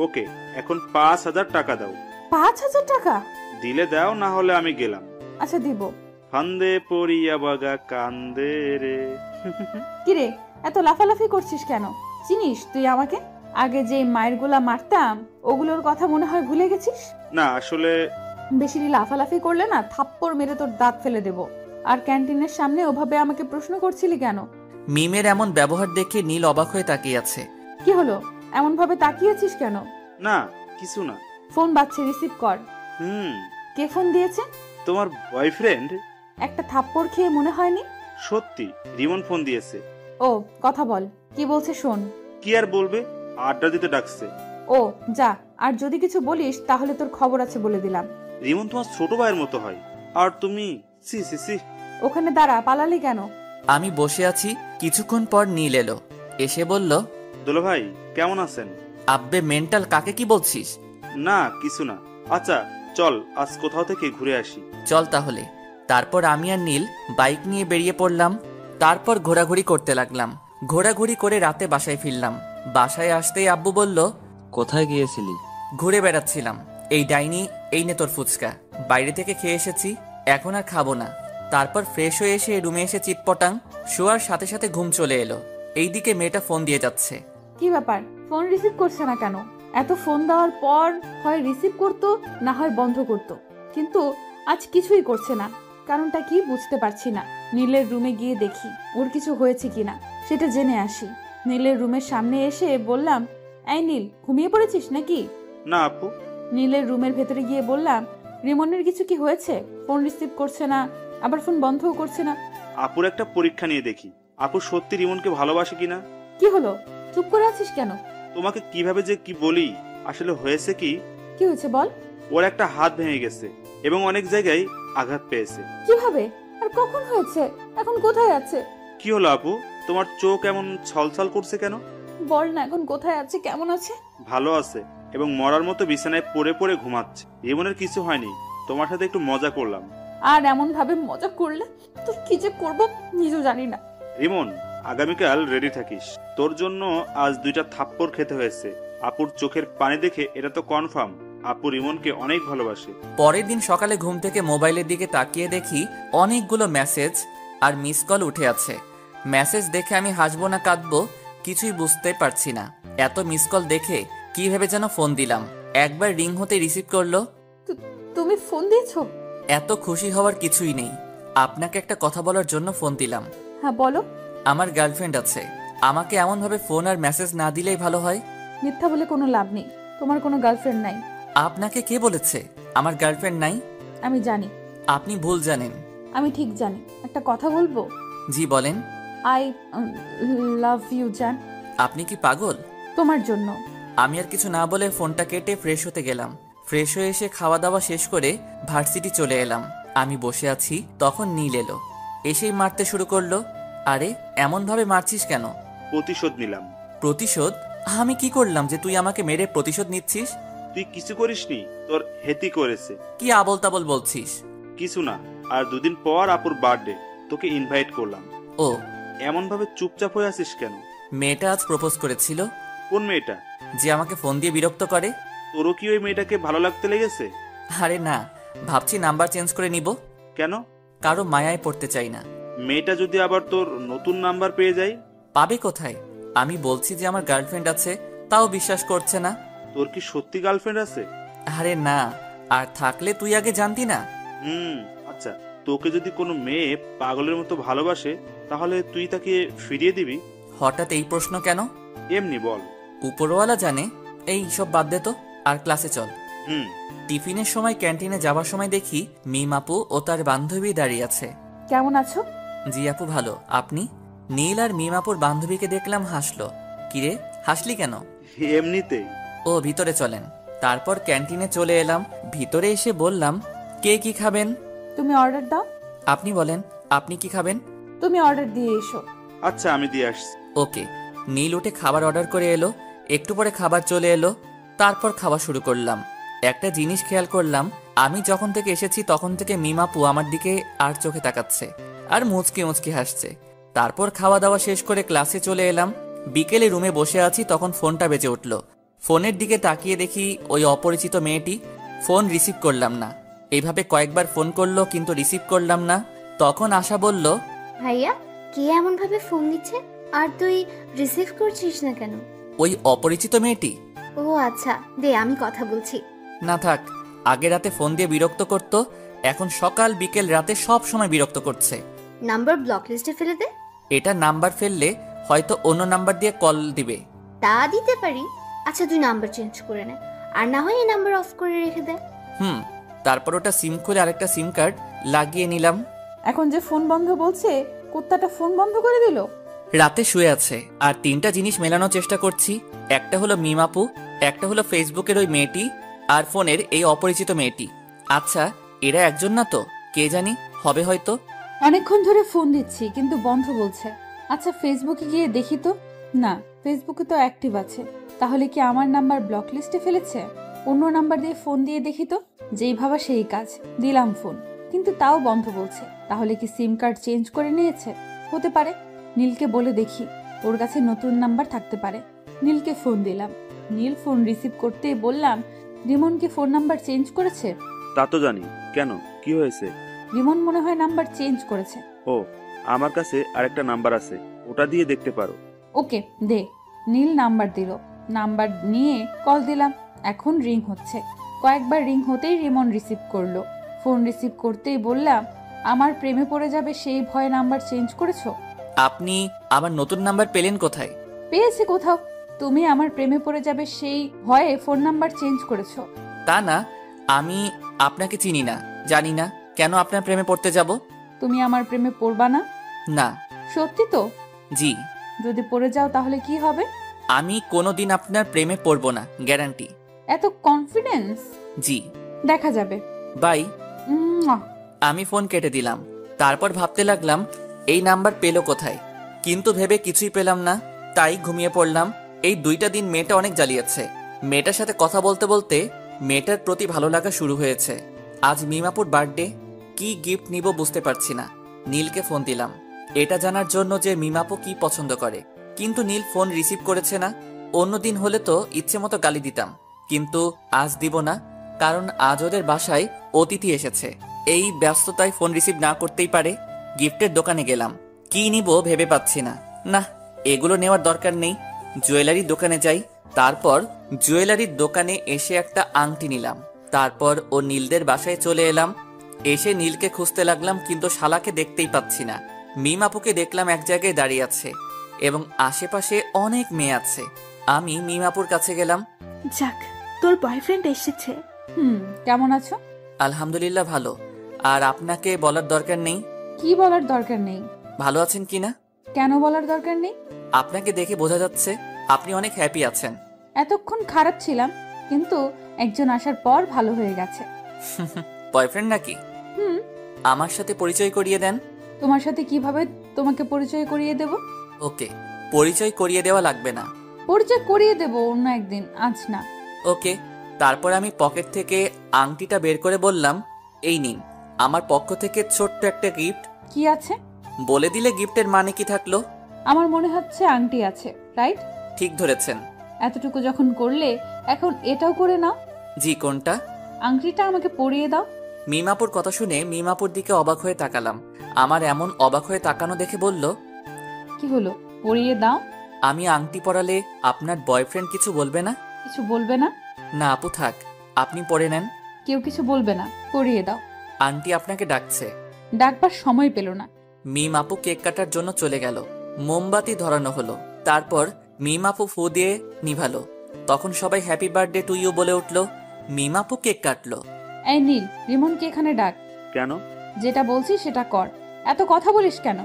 ওকে, এখন 5,000 টাকা দাও। 5,000 টাকা? দিলে দাও, না হলে আমি গেলাম। আচ্ছা দিব। ফান্দে পড়িয়া বাগা কান্দে রে। কিরে এত লাফালাফি করছিস কেন? চিনিস তুই আমাকে? আগে যে মায়ের গুলা মারতাম ওগুলোর কথা মনে হয় ভুলে গেছিস? না আসলে বেশি লাফালাফি করলে না থাপ্পড় মেরে তোর দাঁত ফেলে দেব। আর ক্যান্টিনের সামনে ওভাবে আমাকে প্রশ্ন করছিলি কেন? মিমের এমন ব্যবহার দেখে নীল অবাক হয়ে তাকিয়ে আছে। কি হলো, এমন ভাবে তাকিয়েছিস কেন? না কিছু না। ফোন বাজছে, রিসিভ কর। কে ফোন দিয়েছে? তোমার বয়ফ্রেন্ড। একটা থাপ্পড় খেয়ে মনে হয়নি? সত্যি, রিমন ফোন দিয়েছে। ও কথা বল, কি বলছে শোন। কি আর বলবে, আড্ডা দিতে ডাকছে। ও যা, আর যদি কিছু বলিস তাহলে তোর খবর আছে বলে দিলাম। রিমন তোমার ছোট ভাইয়ের মতো হয়, আর তুমি সি সি সি। ওখানে দাঁড়া, পালালি কেন? আমি বসে আছি, কিছুক্ষণ পর নীল এলো, এসে বলল, দুলা ভাই কেমন আছেন? আব্বে মেন্টাল, কাকে কি বলছিস? না কিছু না। আচ্ছা চল আজ কোথাও থেকে ঘুরে আসি। চল তাহলে। তারপর আমি আর নীল বাইক নিয়ে বেরিয়ে পড়লাম। তারপর ঘোরাঘুরি করতে লাগলাম। ঘোরাঘুরি করে রাতে বাসায় ফিরলাম। বাসায় আসতেই আব্বু বলল, কোথায় গিয়েছিলি? ঘুরে বেড়াচ্ছিলাম। এই ডাইনি, এই নে তোর ফুচকা, বাইরে থেকে খেয়ে এসেছি, এখন আর খাবো না। তারপর ফ্রেশ হয়ে এসে রুমে এসে চিটপটাং, শোয়ার সাথে সাথে ঘুম চলে এলো। এইদিকে মেয়েটা ফোন দিয়ে যাচ্ছে। কি ব্যাপার, ফোন রিসিভ করছে না কেন? এত ফোন দেওয়ার পর হয় রিসিভ করতো, না হয় বন্ধ করতো, কিন্তু আজ কিছুই করছে না। কারণটা কি বুঝতে পারছি না। নীলের রুমে গিয়ে দেখি ওর কিছু হয়েছে কিনা, সেটা জেনে আসি। নীলের রুমের সামনে এসে বললাম, এই নীল, ঘুমিয়ে পড়েছিস নাকি? না আপু। নীলের রুমের ভেতরে গিয়ে বললাম, রিমনের কিছু কি হয়েছে? ফোন রিসিভ করছে না, আবার ফোন বন্ধও করছে না। আপুর একটা পরীক্ষা নিয়ে দেখি, আপু সত্যি রিমনকে ভালোবাসে কিনা। কি হলো, চুপ করে আছিস কেন? তোমাকে কিভাবে যে কি বলি, আসলে হয়েছে কি, কি হয়েছে বল। ওর একটা হাত ভেঙে গেছে এবং অনেক জায়গায় আঘাত পেয়েছে। কিভাবে আর কখন হয়েছে? এখন কোথায় আছে? কি হলো আপু, তোমার চোখ এমন ছলছল করছে কেন? বল না, এখন কোথায় আছে, কেমন আছে? ভালো আছে এবং মরার মতো বিছানায় পড়ে পড়ে ঘুমাচ্ছে। রিমনের কিছু হয়নি, তোমার সাথে একটু মজা করলাম। আর এমন ভাবে মজা করলে তোর কি যে করবো নিজেও জানি না। রিমন, আগামীকাল রেডি থাকিস, তোর জন্য আজ 2টা থাপ্পড় খেতে হয়েছে। আপুর চোখের পানি দেখে এটা তো কনফার্ম আপু রিমনকে অনেক ভালোবাসে। পরের দিন সকালে ঘুম থেকে মোবাইলের দিকে তাকিয়ে দেখি অনেকগুলো মেসেজ আর মিস কল উঠে আছে। মেসেজ দেখে আমি হাসবো না কাঁদবো কিছুই বুঝতে পারছি না। এত মিস কল দেখে কি ভেবে যেন ফোন দিলাম। একবার রিং হতে রিসিভ করলো। তুমি ফোন দিয়েছো? এত খুশি হওয়ার কিছুই নেই, আপনাকে একটা কথা বলার জন্য ফোন দিলাম। হ্যাঁ বলো। আমার গার্লফ্রেন্ড আছে, আমাকে এমনভাবে ফোন আর মেসেজ না দিলেই ভালো হয়। মিথ্যা বলে কোনো লাভ নেই, তোমার কোনো গার্লফ্রেন্ড নাই। আপনাকে কে বলেছে আমার গার্লফ্রেন্ড নাই? আমি জানি। আপনি ভুল জানেন। আমি ঠিক জানি। একটা কথা বলবো? জি বলেন। আই লাভ ইউ জান। আপনি কি পাগল? তোমার জন্য। আমি আর কিছু না বলে ফোনটা কেটে ফ্রেশ হতে গেলাম। ফ্রেশ হয়ে এসে খাওয়া দাওয়া শেষ করে ভার্সিটি চলে এলাম। আমি বসে আছি, তখন নীল এলো, এসেই মারতে শুরু করলো। আরে এমন ভাবে মারছিস কেন? প্রতিশোধ নিলাম। প্রতিশোধ? আমি কি করলাম যে তুই আমাকে মেরে প্রতিশোধ নিচ্ছিস? তুই কিছু করিসনি, তোর হেতি করেছে। কি আবল তাবল বলছিস? কিছু না, আর 2 দিন পর আপুর বার্থডে, তোকে ইনভাইট করলাম। ও, এমন ভাবে চুপচাপ হয়ে আছিস কেন? মেয়েটা আজ প্রপোজ করেছিল। কোন মেয়েটা? যে আমাকে ফোন দিয়ে বিরক্ত করে। তোরও কি ওই মেয়েটাকে ভালো লাগতে লেগেছে? আরে না, ভাবছি নাম্বার চেঞ্জ করে নিব। কেন? কারো মায়ায় পড়তে চাই না। মেয়েটা যদি আবার তোর নতুন নাম্বার পেয়ে যায়? পাবে কোথায়? আমি বলছি যে আমার গার্লফ্রেন্ড আছে, তাও বিশ্বাস করছে না। তোর কি সত্যি গার্লফ্রেন্ড আছে? আরে না, আর থাকলে তুই আগে জানতি না। আচ্ছা, তোকে যদি কোনো মেয়ে পাগলের মতো ভালোবাসে তাহলে তুই তাকে ফিরিয়ে দিবি? হঠাৎ এই প্রশ্ন কেন? এমনি বল। উপরওয়ালা জানে। এই সব বাদ দে তো, আর ক্লাসে চল। টিফিনের সময় ক্যান্টিনে যাবার সময় দেখি মিম আপু ও তার বান্ধবী দাঁড়িয়ে আছে। কেমন আছো? জি আপু ভালো, আপনি? নীল আর মিম আপুর বান্ধবীকে দেখলাম হাসলো। কিরে হাসলি কেন? এমনিতেই। ও ভিতরে চলেন। তারপর ক্যান্টিনে চলে এলাম। ভিতরে এসে বললাম, কে কি খাবেন? তুমি অর্ডার দাও। আপনি বলেন, আপনি কি খাবেন? তুমি অর্ডার দিয়ে এসো। আচ্ছা আমি দিয়ে আসছি। ওকে। নীল উঠে খাবার অর্ডার করে এলো। একটু পরে খাবার চলে এলো। তারপর খাওয়া শুরু করলাম। একটা জিনিস খেয়াল করলাম, আমি যখন থেকে এসেছি তখন থেকে মিমাপু আমার দিকে আর চোখে তাকাচ্ছে আর মুচকি মুচকি হাসছে। তারপর খাওয়া দাওয়া শেষ করে ক্লাসে চলে এলাম। বিকেলে রুমে বসে আছি, তখন ফোনটা বেজে উঠল। ফোনের দিকে তাকিয়ে দেখি ওই অপরিচিত মেয়েটি। ফোন রিসিভ করলাম না। এইভাবে কয়েকবার ফোন করলো কিন্তু রিসিভ করলাম না। তখন আশা বলল, ভাইয়া কে এমন ভাবে ফোন দিচ্ছে আর তুই রিসিভ করছিস না কেন? ওই অপরিচিত মেয়েটি। ও আচ্ছা, দে আমি কথা বলছি। না থাক, আগে রাতে ফোন দিয়ে বিরক্ত করতো, এখন সকাল বিকেল রাতে সব সময় বিরক্ত করছে। নাম্বার ব্লক লিস্টে ফেলে দে। এটা নাম্বার ফেললে হয়তো অন্য নাম্বার দিয়ে কল দিবে। তা দিতে পারি। আচ্ছা তুই নাম্বার চেঞ্জ করে নে, আর না হয় এই নাম্বার অফ করে রেখে দে। তারপর ওটা সিম খুলে আরেকটা সিম কার্ড লাগিয়ে নিলাম। এখন যে ফোন বন্ধ বলছে, কুত্তাটা ফোন বন্ধ করে দিল। রাতে শুয়ে আছে আর তিনটা জিনিস মেলানোর চেষ্টা করছি। একটা হলো মিমাপু, একটা হলো ফেসবুকের ওই মেয়েটি, আর ফোনের এই অপরিচিত মেয়েটি। আচ্ছা এরা একজন না তো? কে জানি, হবে হয়তো। অনেকক্ষণ ধরে ফোন দিচ্ছি কিন্তু বন্ধ বলছে। আচ্ছা ফেসবুকে গিয়ে দেখি তো। না, ফেসবুকে তো অ্যাক্টিভ আছে। তাহলে কি আমার নাম্বার ব্লক লিস্টে ফেলেছে? অন্য নাম্বার দিয়ে ফোন দিয়ে দেখি তো। যেই ভাবা সেই কাজ, দিলাম ফোন কিন্তু তাও বন্ধ বলছে। তাহলে কি সিম কার্ড চেঞ্জ করে নিয়েছে? হতে পারে। নীলকে বলে দেখি, ওর কাছে নতুন নাম্বার থাকতে পারে। নীলকে ফোন দিলাম। নীল ফোন রিসিভ করতেই বললাম, রিমন কি ফোন নাম্বার চেঞ্জ করেছে? তা তো জানি, কেন, কি হয়েছে? রিমন মনে হয় নাম্বার চেঞ্জ করেছে। ও, আমার কাছে আরেকটা নাম্বার আছে, ওটা দিয়ে দেখতে পারো। ওকে দে। নীল নাম্বার দিল। নাম্বার নিয়ে কল দিলাম। এখন রিং হচ্ছে। কয়েকবার রিং হতেই রিমন রিসিভ করলো। ফোন রিসিভ করতেই বললাম, আমার প্রেমে পড়ে যাবে সেই ভয়ে নাম্বার চেঞ্জ করেছো? আপনি আমার নতুন নাম্বার পেলেন কোথায়? পেয়েছি কোথাও। তুমি আমার প্রেমে পড়ে যাবে সেই ভয়ে ফোন নাম্বার চেঞ্জ করেছো। তা না, আমি আপনাকে চিনি না, জানি না, কেন আপনার প্রেমে পড়তে যাব? তুমি আমার প্রেমে পড়বা না? না। সত্যি তো? জি। যদি পড়ে যাও তাহলে কি হবে? আমি কোনোদিন আপনার প্রেমে পড়ব না, গ্যারান্টি। এত কনফিডেন্স? জি। দেখা যাবে। বাই। উম্মুয়া। আমি ফোন কেটে দিলাম। তারপর ভাবতে লাগলাম এই নাম্বার পেলো কোথায়, কিন্তু ভেবে কিছুই পেলাম না, তাই ঘুমিয়ে পড়লাম। এই 2টা দিন মেয়েটা অনেক জ্বালিয়েছে। মেয়েটার সাথে কথা বলতে বলতে মেয়েটার প্রতি ভালো লাগা শুরু হয়েছে। আজ মিমাপুর বার্থডে, কি গিফট নিব বুঝতে পারছি না। নীলকে ফোন দিলাম এটা জানার জন্য যে মিমাপু কি পছন্দ করে, কিন্তু নীল ফোন রিসিভ করেছে না। অন্যদিন হলে তো ইচ্ছে মতো গালি দিতাম, কিন্তু আজ দিব না, কারণ আজ ওদের বাসায় অতিথি এসেছে। এই ব্যস্ততায় ফোন রিসিভ না করতেই পারে। গিফটের দোকানে গেলাম, কি নিব ভেবে পাচ্ছি না। না, এগুলো নেওয়ার দরকার নেই, জুয়েলারির দোকানে যাই। তারপর জুয়েলারির দোকানে এসে একটা আংটি নিলাম। তারপর ও নীলদের বাসায় চলে এলাম। এসে নীলকে খুঁজতে লাগলাম, কিন্তু শালাকে দেখতেই পাচ্ছি না। মিমাপুকে দেখলাম এক জায়গায় দাঁড়িয়ে আছে এবং আশেপাশে অনেক মেয়ে আছে। আমি মিমাপুর কাছে গেলাম। যাক, তোর বয়ফ্রেন্ড এসেছে। কেমন আছো? আলহামদুলিল্লাহ ভালো। আর আপনাকে বলার দরকার নেই। কি বলার দরকার নেই? ভালো আছেন কিনা? কেন বলার দরকার নেই? আপনাকে দেখে বোঝা যাচ্ছে আপনি অনেক হ্যাপি আছেন। এতক্ষণ খারাপ ছিলাম, কিন্তু একজন আসার পর ভালো হয়ে গেছে। বয়ফ্রেন্ড নাকি? হুম। আমার সাথে পরিচয় করিয়ে দেন। তোমার সাথে কিভাবে তোমাকে পরিচয় করিয়ে দেব? ওকে, পরিচয় করিয়ে দেওয়া লাগবে না। পরিচয় করিয়ে দেব অন্য একদিন, আজ না। ওকে। তারপর আমি পকেট থেকে আংটিটা বের করে বললাম, এই নিন আমার পক্ষ থেকে ছোট্ট একটা গিফট। কি আছে? বলে দিলে গিফটের মানে কি থাকলো? আমার মনে হচ্ছে আংটি আছে, রাইট? ঠিক ধরেছেন। এতটুকু যখন করলে এখন এটাও করে নাও। জি, কোনটা? আংটিটা আমাকে পরিয়ে দাও। মিমাপুর কথা শুনে মিমাপুর দিকে অবাক হয়ে তাকালাম। আমার এমন অবাক হয়ে তাকানো দেখে বলল, কি হলো, পরিয়ে দাও। আমি আংটি পরালে আপনার বয়ফ্রেন্ড কিছু বলবে না? কিছু বলবে না? না আপু থাক, আপনি পরে নেন। কেউ কিছু বলবে না, পরিয়ে দাও। আন্টি আপনাকে ডাকছে। ডাকবার সময় পেল না। মিম আপু কেক কাটার জন্য চলে গেল। মোমবাতি ধরানো হলো। তারপর মিম আপু ফু দিয়ে নিভালো। তখন সবাই হ্যাপি বার্থডে টু ইউ বলে উঠল। মিম আপু কেক কাটলো। এই নীল, রিমনকে এখানে ডাক। কেন? যেটা বলছি সেটা কর, এত কথা বলিস কেন?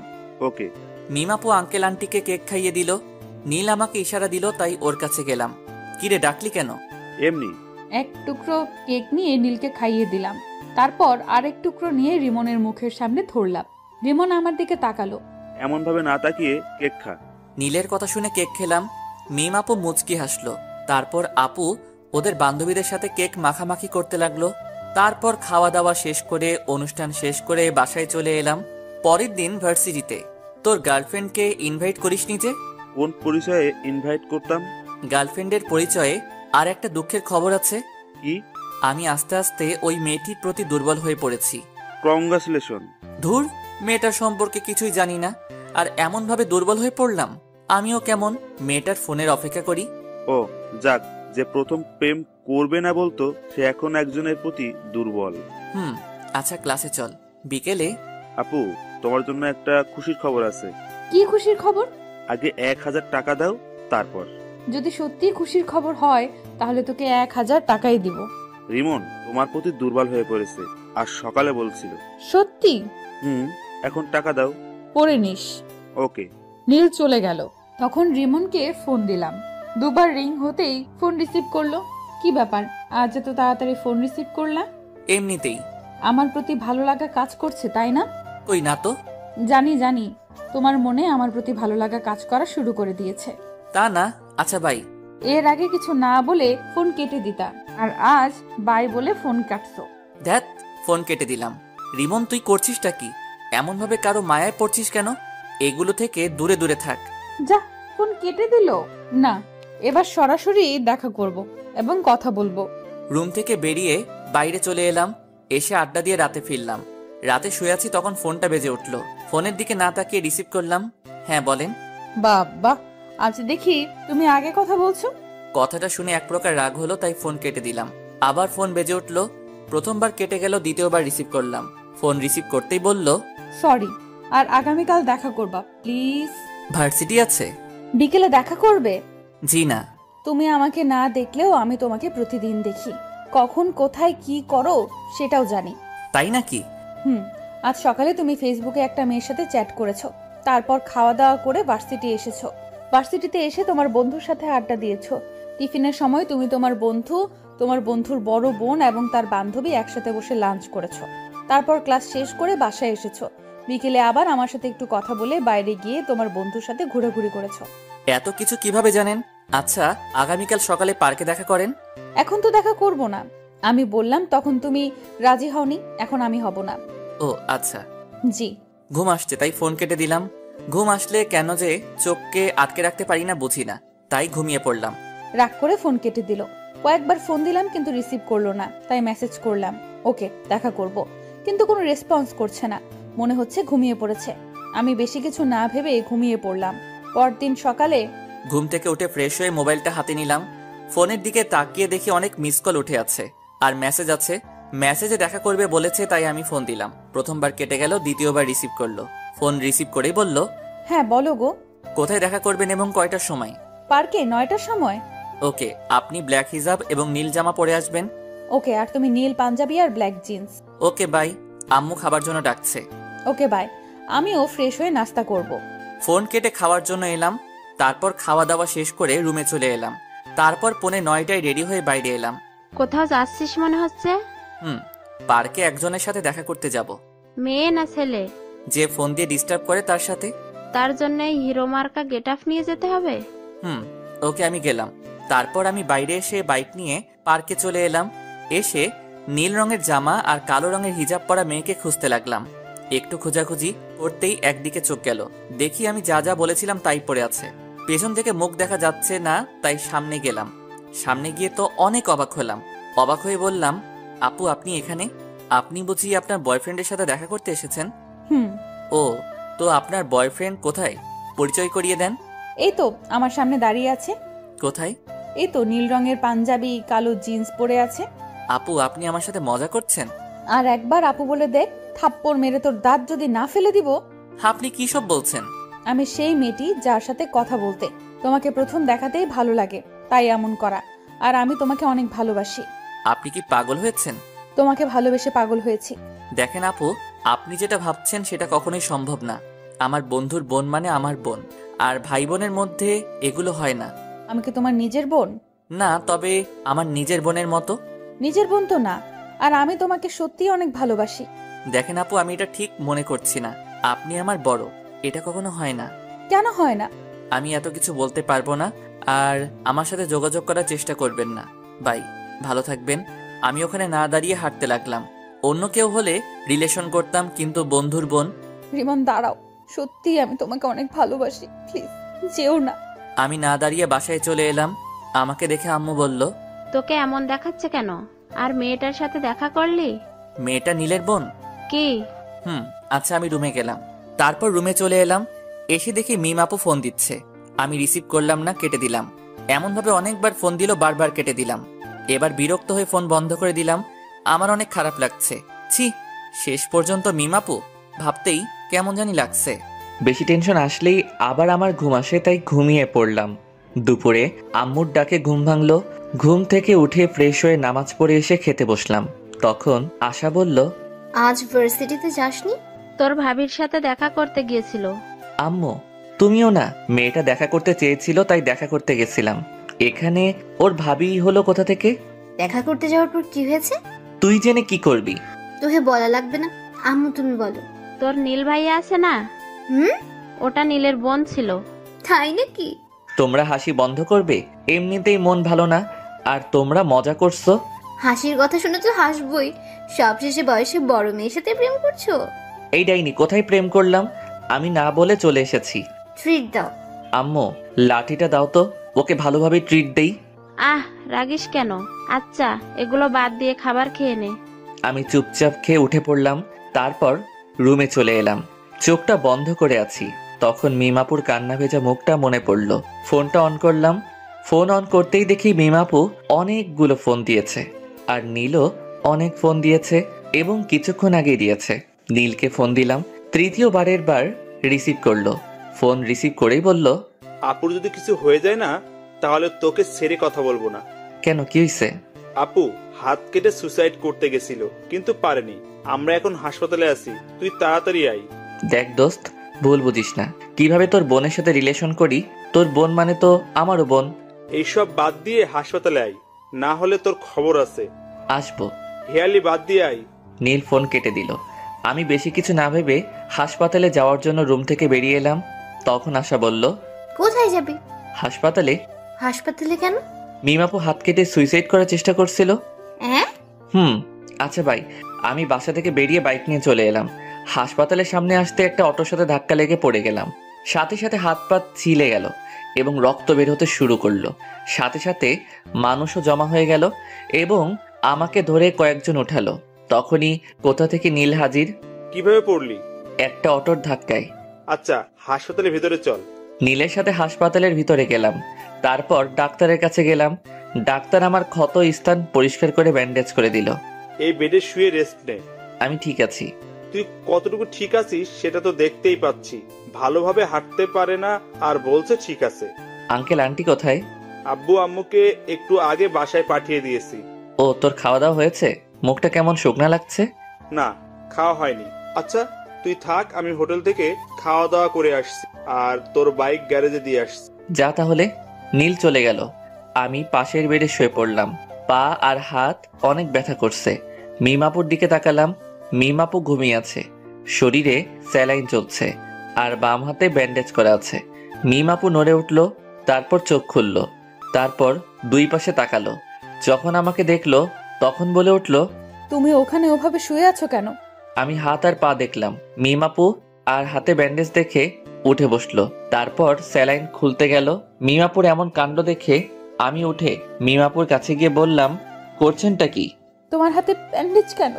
ওকে। মিম আপু আঙ্কেল আন্টিকে কেক খাইয়ে দিল। নীল আমাকে ইশারা দিল, তাই ওর কাছে গেলাম। কিরে ডাকলি কেন? এমনি। এক টুকরো কেক নিয়ে নীলকে খাইয়ে দিলাম। তারপর আরেক টুকরো নিয়ে রিমনের মুখের সামনে ধরলাম। রিমন আমার দিকে তাকালো। এমন ভাবে না তাকিয়ে কেক খা। নীলের কথা শুনে কেক খেলাম। মিম আপু মুচকি হাসলো। তারপর আপু ওদের বান্ধবীদের সাথে কেক মাখামাখি করতে লাগলো। তারপর খাওয়া দাওয়া শেষ করে অনুষ্ঠান শেষ করে বাসায় চলে এলাম। পরের দিন ভার্সিটিতে। তোর গার্লফ্রেন্ডকে ইনভাইট করিসনি যে? কোন পরিচয়ে ইনভাইট করতাম? গার্লফ্রেন্ডের পরিচয়ে আর একটা দুঃখের খবর আছে। কি? আমি আস্তে আস্তে ওই মেয়েটির প্রতি দুর্বল হয়ে পড়েছি। কংগ্রাচুলেশন। ধুর, মেয়েটার সম্পর্কে কিছুই জানি না, আর এমনভাবে দুর্বল হয়ে পড়লাম। আমিও কেমন মেয়েটার ফোনের অপেক্ষা করি। ও যাক, যে প্রথম প্রেম করবে না বলতো সে এখন একজনের প্রতি দুর্বল। আচ্ছা, ক্লাসে চল। বিকেলে। আপু, তোমার জন্য একটা খুশির খবর আছে। কি খুশির খবর? আগে 1000 টাকা দাও, তারপর। যদি সত্যি খুশির খবর হয় তাহলে তোকে 1000 টাকাই দিব। রিমন তোমার প্রতি দুর্বল হয়ে পড়েছে, আর সকালে বলছিল। সত্যি? এখন টাকা দাও। পরে নিস। ওকে। নীল চলে গেল। তখন রিমনকে ফোন দিলাম। দুবার রিং হতেই ফোন রিসিভ করলো। কি ব্যাপার, আজ এত তাড়াতাড়ি ফোন রিসিভ করলাম? এমনিতেই। আমার প্রতি ভালো লাগা কাজ করছে, তাই না? কই না তো। জানি তোমার মনে আমার প্রতি ভালো লাগা কাজ করা শুরু করে দিয়েছে। তা না। আচ্ছা বাই। এর আগে কিছু না বলে ফোন কেটে দিতা, আর আজ বাই বলে ফোন কাটছো। ধ্যাত, ফোন কেটে দিলাম। রিমন, তুই করছিসটা কি? এমন ভাবে কারো মায়ায় পড়ছিস কেন? এগুলো থেকে দূরে দূরে থাক। যা, ফোন কেটে দিল। না, এবার সরাসরি দেখা করব এবং কথা বলবো। রুম থেকে বেরিয়ে বাইরে চলে এলাম। এসে আড্ডা দিয়ে রাতে ফিরলাম। রাতে শুয়ে আছি, তখন ফোনটা বেজে উঠলো। ফোনের দিকে না তাকিয়ে রিসিভ করলাম। হ্যাঁ, বলেন। বাবা, আজ দেখি তুমি আগে কথা বলছো। কথাটা শুনে এক প্রকার রাগ হলো, তাই ফোন কেটে দিলাম। আবার ফোন বেজে উঠলো। প্রথমবার কেটে গেল, দ্বিতীয়বার রিসিভ করলাম। ফোন রিসিভ করতেই বলল, সরি, আর আগামীকাল দেখা করবা প্লিজ। ভার্সিটি আছে? বিকেলে দেখা করবে? জি না। তুমি আমাকে না দেখলেও আমি তোমাকে প্রতিদিন দেখি। কখন কোথায় কি করো সেটাও জানি। তাই নাকি? আজ সকালে তুমি ফেসবুকে একটা মেয়ের সাথে চ্যাট করেছো, তারপর খাওয়া দাওয়া করে ভার্সিটি এসেছো। ভার্সিটিতে এসে তোমার বন্ধুর সাথে আড্ডা দিয়েছো। টিফিনের সময় তুমি তোমার বন্ধু, তোমার বন্ধুর বড় বোন এবং তার বান্ধবী একসাথে বসে লাঞ্চ করেছো। তারপর ক্লাস শেষ করে বাসায় এসেছো। বিকেলে আবার আমার সাথে একটু কথা বলে বাইরে গিয়ে তোমার বন্ধুর সাথে ঘোরাঘুরি করেছো। এত কিছু কিভাবে জানেন? আচ্ছা, আগামীকাল সকালে পার্কে দেখা করেন। এখন তো দেখা করব না। আমি বললাম তখন তুমি রাজি হওনি, এখন আমি হব না। ও আচ্ছা। জি। ঘুম আসছে তাই ফোন কেটে দিলাম। ঘুম আসলে কেন যে চোখকে আটকে রাখতে পারি না বুঝি না, তাই ঘুমিয়ে পড়লাম। রাগ করে ফোন কেটে দিল। কয়েকবার ফোন দিলাম কিন্তু রিসিভ করলো না, তাই মেসেজ করলাম ওকে দেখা করব, কিন্তু কোনো রেসপন্স করছে না। মনে হচ্ছে ঘুমিয়ে পড়েছে। আমি বেশি কিছু না ভেবে ঘুমিয়ে পড়লাম। পরদিন সকালে ঘুম থেকে উঠে ফ্রেশ হয়ে মোবাইলটা হাতে নিলাম। ফোনের দিকে তাকিয়ে দেখি অনেক মিস কল উঠে আছে আর মেসেজ আছে। মেসেজে দেখা করবে বলেছে, তাই আমি ফোন দিলাম। প্রথমবার কেটে গেল, দ্বিতীয়বার রিসিভ করলো। ফোন রিসিভ করেই বলল, হ্যাঁ বলো গো। কোথায় দেখা করবেন এবং কয়টার সময়? পার্কে 9টার সময়। ওকে, আপনি ব্ল্যাক হিজাব এবং নীল জামা পরে আসবেন। ওকে, আর তুমি নীল পাঞ্জাবি আর ব্ল্যাক জিন্স। Okay bye. আম্মু খাবার জন্য ডাকছে। Okay bye. আমিও ফ্রেশ হয়ে নাস্তা করব। ফোন কেটে খাওয়ার জন্য এলাম। তারপর খাওয়া দাওয়া শেষ করে রুমে চলে এলাম। তারপর 9:45 রেডি হয়ে বাইরে এলাম। কোথাও যাচ্ছিস মনে হচ্ছে? পার্কে একজনের সাথে দেখা করতে যাব। মেয়ে না ছেলে? যে ফোন দিয়ে ডিস্টার্ব করে তার সাথে। তার জন্য হিরো মার্কা গেট আপ নিয়ে যেতে হবে? ওকে, আমি গেলাম। তারপর আমি বাইরে এসে বাইক নিয়ে পার্কে চলে এলাম। এসে নীল রঙের জামা আর কালো রঙের হিজাব পরা মেয়েকে খুঁজতে লাগলাম। একটু খোঁজাখুঁজি করতেই একদিকে চোখ গেল। দেখি আমি যা যা বলেছিলাম তাই পড়ে আছে। পেছন থেকে মুখ দেখা যাচ্ছে না, তাই সামনে গেলাম। সামনে গিয়ে তো অনেক অবাক হলাম। অবাক হয়ে বললাম, আপু আপনি এখানে? আপনি বুঝি আপনার বয়ফ্রেন্ডের সাথে দেখা করতে এসেছেন? ও, তো আপনার বয়ফ্রেন্ড কোথায়? পরিচয় করিয়ে দেন। এই তো আমার সামনে দাঁড়িয়ে আছে। কোথায়? এই তো নীল রঙের পাঞ্জাবি, কালো জিন্স পরে আছে। আপু আপনি আমার সাথে মজা করছেন? আর একবার আপু বলে দেখ, থাপ্পড় মেরে তোর দাঁত যদি না ফেলে দিব। আপনি কি সব বলছেন? আমি সেই মেয়েটি যার সাথে কথা বলতে তোমাকে প্রথম দেখাতেই ভালো লাগে, তাই এমন করা। আর আমি তোমাকে অনেক ভালোবাসি। আপনি কি পাগল হয়েছেন? তোমাকে ভালোবেসে পাগল হয়েছি। দেখেন আপু, আপনি যেটা ভাবছেন সেটা কখনোই সম্ভব না। আমার বন্ধুর বোন মানে আমার বোন, আর ভাই বোনের মধ্যে এগুলো হয় না। আমি কি তোমার নিজের বোন? না, তবে আমার নিজের বোনের মতো। নিজের বোন তো না। আর আমি তোমাকে সত্যিই অনেক ভালোবাসি। দেখেন আপু, আমি এটা ঠিক মনে করছি না। আপনি আমার বড়, এটা কখনো হয় না। কেন হয় না? আমি এত কিছু বলতে পারবো না। আর আমার সাথে যোগাযোগ করার চেষ্টা করবেন না। বাই, ভালো থাকবেন। আমি ওখানে না দাঁড়িয়ে হাঁটতে লাগলাম। অন্য কেউ হলে রিলেশন করতাম, কিন্তু বন্ধুর বোন। রিমন দাঁড়াও, সত্যি আমি তোমাকে অনেক ভালোবাসি, প্লিজ যেও না। আমি না দাঁড়িয়ে বাসায় চলে এলাম। আমাকে দেখে আম্মু বলল, তোকে এমন দেখাচ্ছে কেন? আর মেয়েটার সাথে দেখা করলি? মেয়েটা নীলের বোন? কি? আচ্ছা, আমি রুমে গেলাম। তারপর রুমে চলে এলাম। এসে দেখি মিম আপু ফোন দিচ্ছে। আমি রিসিভ করলাম না, কেটে দিলাম। এমনভাবে অনেকবার ফোন দিল, বারবার কেটে দিলাম। এবার বিরক্ত হয়ে ফোন বন্ধ করে দিলাম। আমার অনেক খারাপ লাগছে। ছি, শেষ পর্যন্ত মিম আপু ভাবতেই কেমন জানি লাগছে। বেশি টেনশন আসলেই আবার আমার ঘুম আসে, তাই ঘুমিয়ে পড়লাম। দুপুরে আম্মুর ডাকে ঘুম ভাঙলো। ঘুম থেকে উঠে ফ্রেশ হয়ে নামাজ পড়ে এসে খেতে বসলাম। তখন আশা বলল, আজ ভার্সিটিতে যাসনি? তোর ভাবির সাথে দেখা করতে গিয়েছিল। আম্মু তুমিও না? মেয়েটা দেখা করতে চেয়েছিল, তাই দেখা করতে গেছিলাম। এখানে ওর ভাবি হলো কোথা থেকে? দেখা করতে যাওয়ার পর কি হয়েছে? তুই জেনে কি করবি? তোকে বলা লাগবে না। আম্মু তুমি বলো। তোর নীল ভাইয়া আছে না, হুম? ওটা নীলের বোন ছিল। তাই নাকি? তোমরা হাসি বন্ধ করবে? এমনিতেই মন ভালো না, আর তোমরা মজা করছো। হাসির কথা শুনে তো হাসবই। সবশেষে বয়সে বড় মেয়ের সাথে প্রেম করছো? এই ডাইনি, কোথায় প্রেম করলাম? আমি না বলে চলে এসেছি। ট্রিট দাও। আম্মু লাঠিটা দাও তো, ওকে ভালোভাবে ট্রিট দেই। আহ, রাগিস কেন? আচ্ছা, এগুলো বাদ দিয়ে খাবার খেয়ে নে। আমি চুপচাপ খেয়ে উঠে পড়লাম। তারপর রুমে চলে এলাম। চোখটা বন্ধ করে আছি। তখন মিমাপুর কান্না ভেজা মুখটা মনে পড়ল। ফোনটা অন করলাম। ফোন অন করতেই দেখি মিমাপু অনেকগুলো ফোন দিয়েছে, আর নীলও অনেক ফোন দিয়েছে, এবং কিছুক্ষণ আগেই দিয়েছে। নীলকে ফোন দিলাম। তৃতীয়বারের বার রিসিভ করলো। ফোন রিসিভ করেই বলল, আপুর যদি কিছু হয়ে যায় না, তাহলে তোকে ছেড়ে কথা বলবো না। কেন, কি হয়েছে? আপু হাত কেটে সুসাইড করতে গেছিল, কিন্তু পারেনি। আমরা এখন হাসপাতালে আছি, তুই তাড়াতাড়ি আই। দেখ দোস্ত, ভুল বুঝিস না। কিভাবে তোর বোনের সাথে রিলেশন করি? তোর বোন মানে তো আমারও বোন। এইসব বাদ দিয়ে হাসপাতালে আই, না হলে তোর খবর আছে। আসবো। হেয়ালি বাদ দিয়ে আই। নীল ফোন কেটে দিল। আমি বেশি কিছু না ভেবে হাসপাতালে যাওয়ার জন্য রুম থেকে বেরিয়ে এলাম। তখন আশা বলল, কোথায় যাবি? হাসপাতালে। হাসপাতালে কেন? মিমাপু হাত কেটে সুইসাইড করার চেষ্টা করছিল। হ্যাঁ? আচ্ছা ভাই, আমি বাসা থেকে বেরিয়ে বাইক নিয়ে চলে এলাম। হাসপাতালের সামনে আসতে একটা অটোর সাথে ধাক্কা লেগে পড়ে গেলাম। সাথে সাথে হাত পা ছিলে গেল এবং রক্ত বের হতে শুরু করলো। সাথে সাথে মানুষও জমা হয়ে গেল এবং আমাকে ধরে কয়েকজন উঠালো। তখনই কোথা থেকে নীল হাজির। কিভাবে পড়লি? একটা অটোর ধাক্কায়। আচ্ছা, হাসপাতালের ভিতরে চল। নীলের সাথে হাসপাতালের ভিতরে গেলাম। তারপর ডাক্তারের কাছে গেলাম। ডাক্তার আমার ক্ষত স্থান পরিষ্কার করে ব্যান্ডেজ করে দিল। এই বেডে শুয়ে রেস্ট নে। আমি ঠিক আছি। তুই কতটুকু ঠিক আছিস সেটা তো দেখতেই পাচ্ছি। ভালোভাবে হাঁটতে পারে না, আর বলছে ঠিক আছে। আঙ্কেল আন্টি কোথায়? আব্বু আম্মুকে একটু আগে বাসায় পাঠিয়ে দিয়েছি। ও, তোর খাওয়া দাওয়া হয়েছে? মুখটা কেমন শুকনা লাগছে। না, খাওয়া হয়নি। আচ্ছা তুই থাক, আমি হোটেল থেকে খাওয়া দাওয়া করে আসছি, আর তোর বাইক গ্যারেজে দিয়ে আসছি। যা তাহলে। নীল চলে গেল। আমি পাশের বেডে শুয়ে পড়লাম। পা আর হাত অনেক ব্যথা করছে। মিমাপুর দিকে তাকালাম। মিমাপু ঘুমিয়ে আছে। শরীরে স্যালাইন চলছে, আর বাম হাতে ব্যান্ডেজ করা আছে। মিমাপু নড়ে উঠল, তারপর চোখ খুলল। তারপর দুই পাশে তাকালো। যখন আমাকে দেখলো তখন বলে উঠল, তুমি ওখানে ওভাবে শুয়ে আছো কেন? আমি হাত আর পা দেখলাম। মিমাপু আর হাতে ব্যান্ডেজ দেখে উঠে বসলো। তারপর স্যালাইন খুলতে গেল। মিমাপুর এমন কাণ্ড দেখে আমি উঠে মিমাপুর কাছে গিয়ে বললাম, করছেনটা কি? তোমার হাতে ব্যান্ডেজ কেন?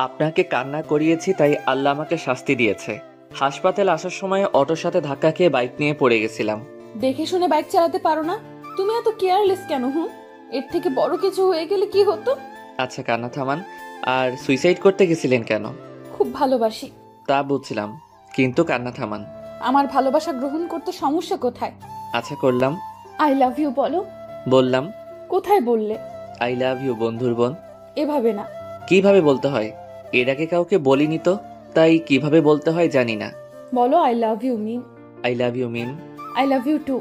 আপনাকে কান্না করিয়েছি, তাই আল্লাহ আমাকে শাস্তি দিয়েছে। হাসপাতালে আসার সময় অটোর সাথে ধাক্কা খেয়ে বাইক নিয়ে পড়ে গেছিলাম। দেখে শুনে বাইক চালাতে পারো না? তুমি এত কেয়ারলেস কেন? এর থেকে বড় কিছু হয়ে গেলে কি হতো? আচ্ছা কান্না থামান। আর সুইসাইড করতে গেছিলেন কেন? খুব ভালোবাসি। তা বুঝলাম, কিন্তু কান্না থামান। আমার ভালোবাসা গ্রহণ করতে সমস্যা কোথায়? আচ্ছা করলাম। আই লাভ ইউ বলো। বললাম। কোথায় বললে? আই লাভ ইউ বন্ধুর বোন। এভাবে না। কিভাবে বলতে হয়? এর আগে কাউকে বলিনি তো, তাই কিভাবে বলতে হয় জানি না। বলো I love you Mim. I love you Mim. I love you too.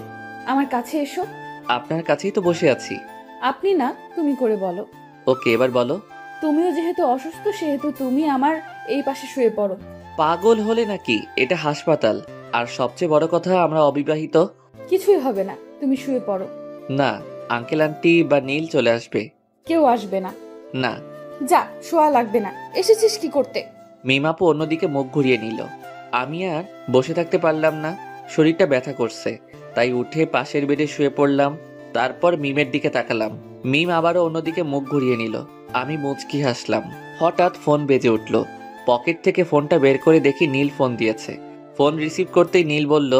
আমার কাছে এসো। আপনার কাছেই তো বসে আছি। আপনি না, তুমি করে বলো। ওকে, এবার বলো। তুমিও যেহেতু অসুস্থ, সেহেতু তুমি আমার এই পাশে শুয়ে পড়ো। পাগল হলে নাকি? এটা হাসপাতাল, আর সবচেয়ে বড় কথা আমরা অবিবাহিত। কিছুই হবে না, তুমি শুয়ে পড়ো। না, আঙ্কেল আন্টি বা নীল চলে আসবে। কেউ আসবে না। না। যা, শোয়া লাগবে না। এসেছিস কি করতে? মিমাপু অন্যদিকে মুখ ঘুরিয়ে নিল। আমি আর বসে থাকতে পারলাম না। শরীরটা ব্যথা করছে, তাই উঠে পাশের বেডে শুয়ে পড়লাম। তারপর মিমের দিকে তাকালাম। মিম আবারও অন্যদিকে মুখ ঘুরিয়ে নিল। আমি মুচকি হাসলাম। হঠাৎ ফোন বেজে উঠল। পকেট থেকে ফোনটা বের করে দেখি নীল ফোন দিয়েছে। ফোন রিসিভ করতেই নীল বলল,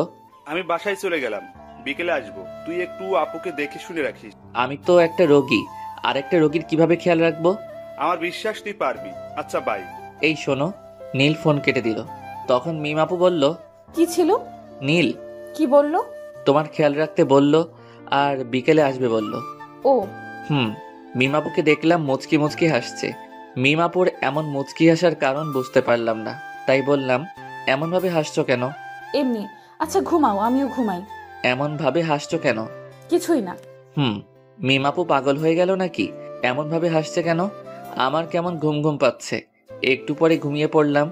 আমি বাসায় চলে গেলাম, বিকেলে আসবো, তুই একটু আপুকে দেখে শুনে রাখিস। আমি তো একটা রোগী, আর একটা রোগীর কিভাবে খেয়াল রাখবো? আমার বিশ্বাস তুই পারবি। আচ্ছা বাই। এই শোনো। নীল ফোন কেটে দিল। তখন মিম আপু বলল, কি ছিল? নীল কি বললো? তোমার খেয়াল রাখতে বলল, আর বিকেলে আসবে বলল। ও মিম আপুকে দেখলাম মুচকি মুচকি হাসছে। মিম আপুর এমন মুচকি হাসার কারণ বুঝতে পারলাম না, তাই বললাম, এমন ভাবে হাসছো কেন? এমনি। আচ্ছা ঘুমাও, আমিও ঘুমাই। এমন ভাবে হাসছো কেন? কিছুই না। মিম আপু পাগল হয়ে গেল নাকি? এমন ভাবে হাসছে কেন? আমার কেমন ঘুম ঘুম পাচ্ছে। একটু পরে ঘুমিয়ে পড়লাম।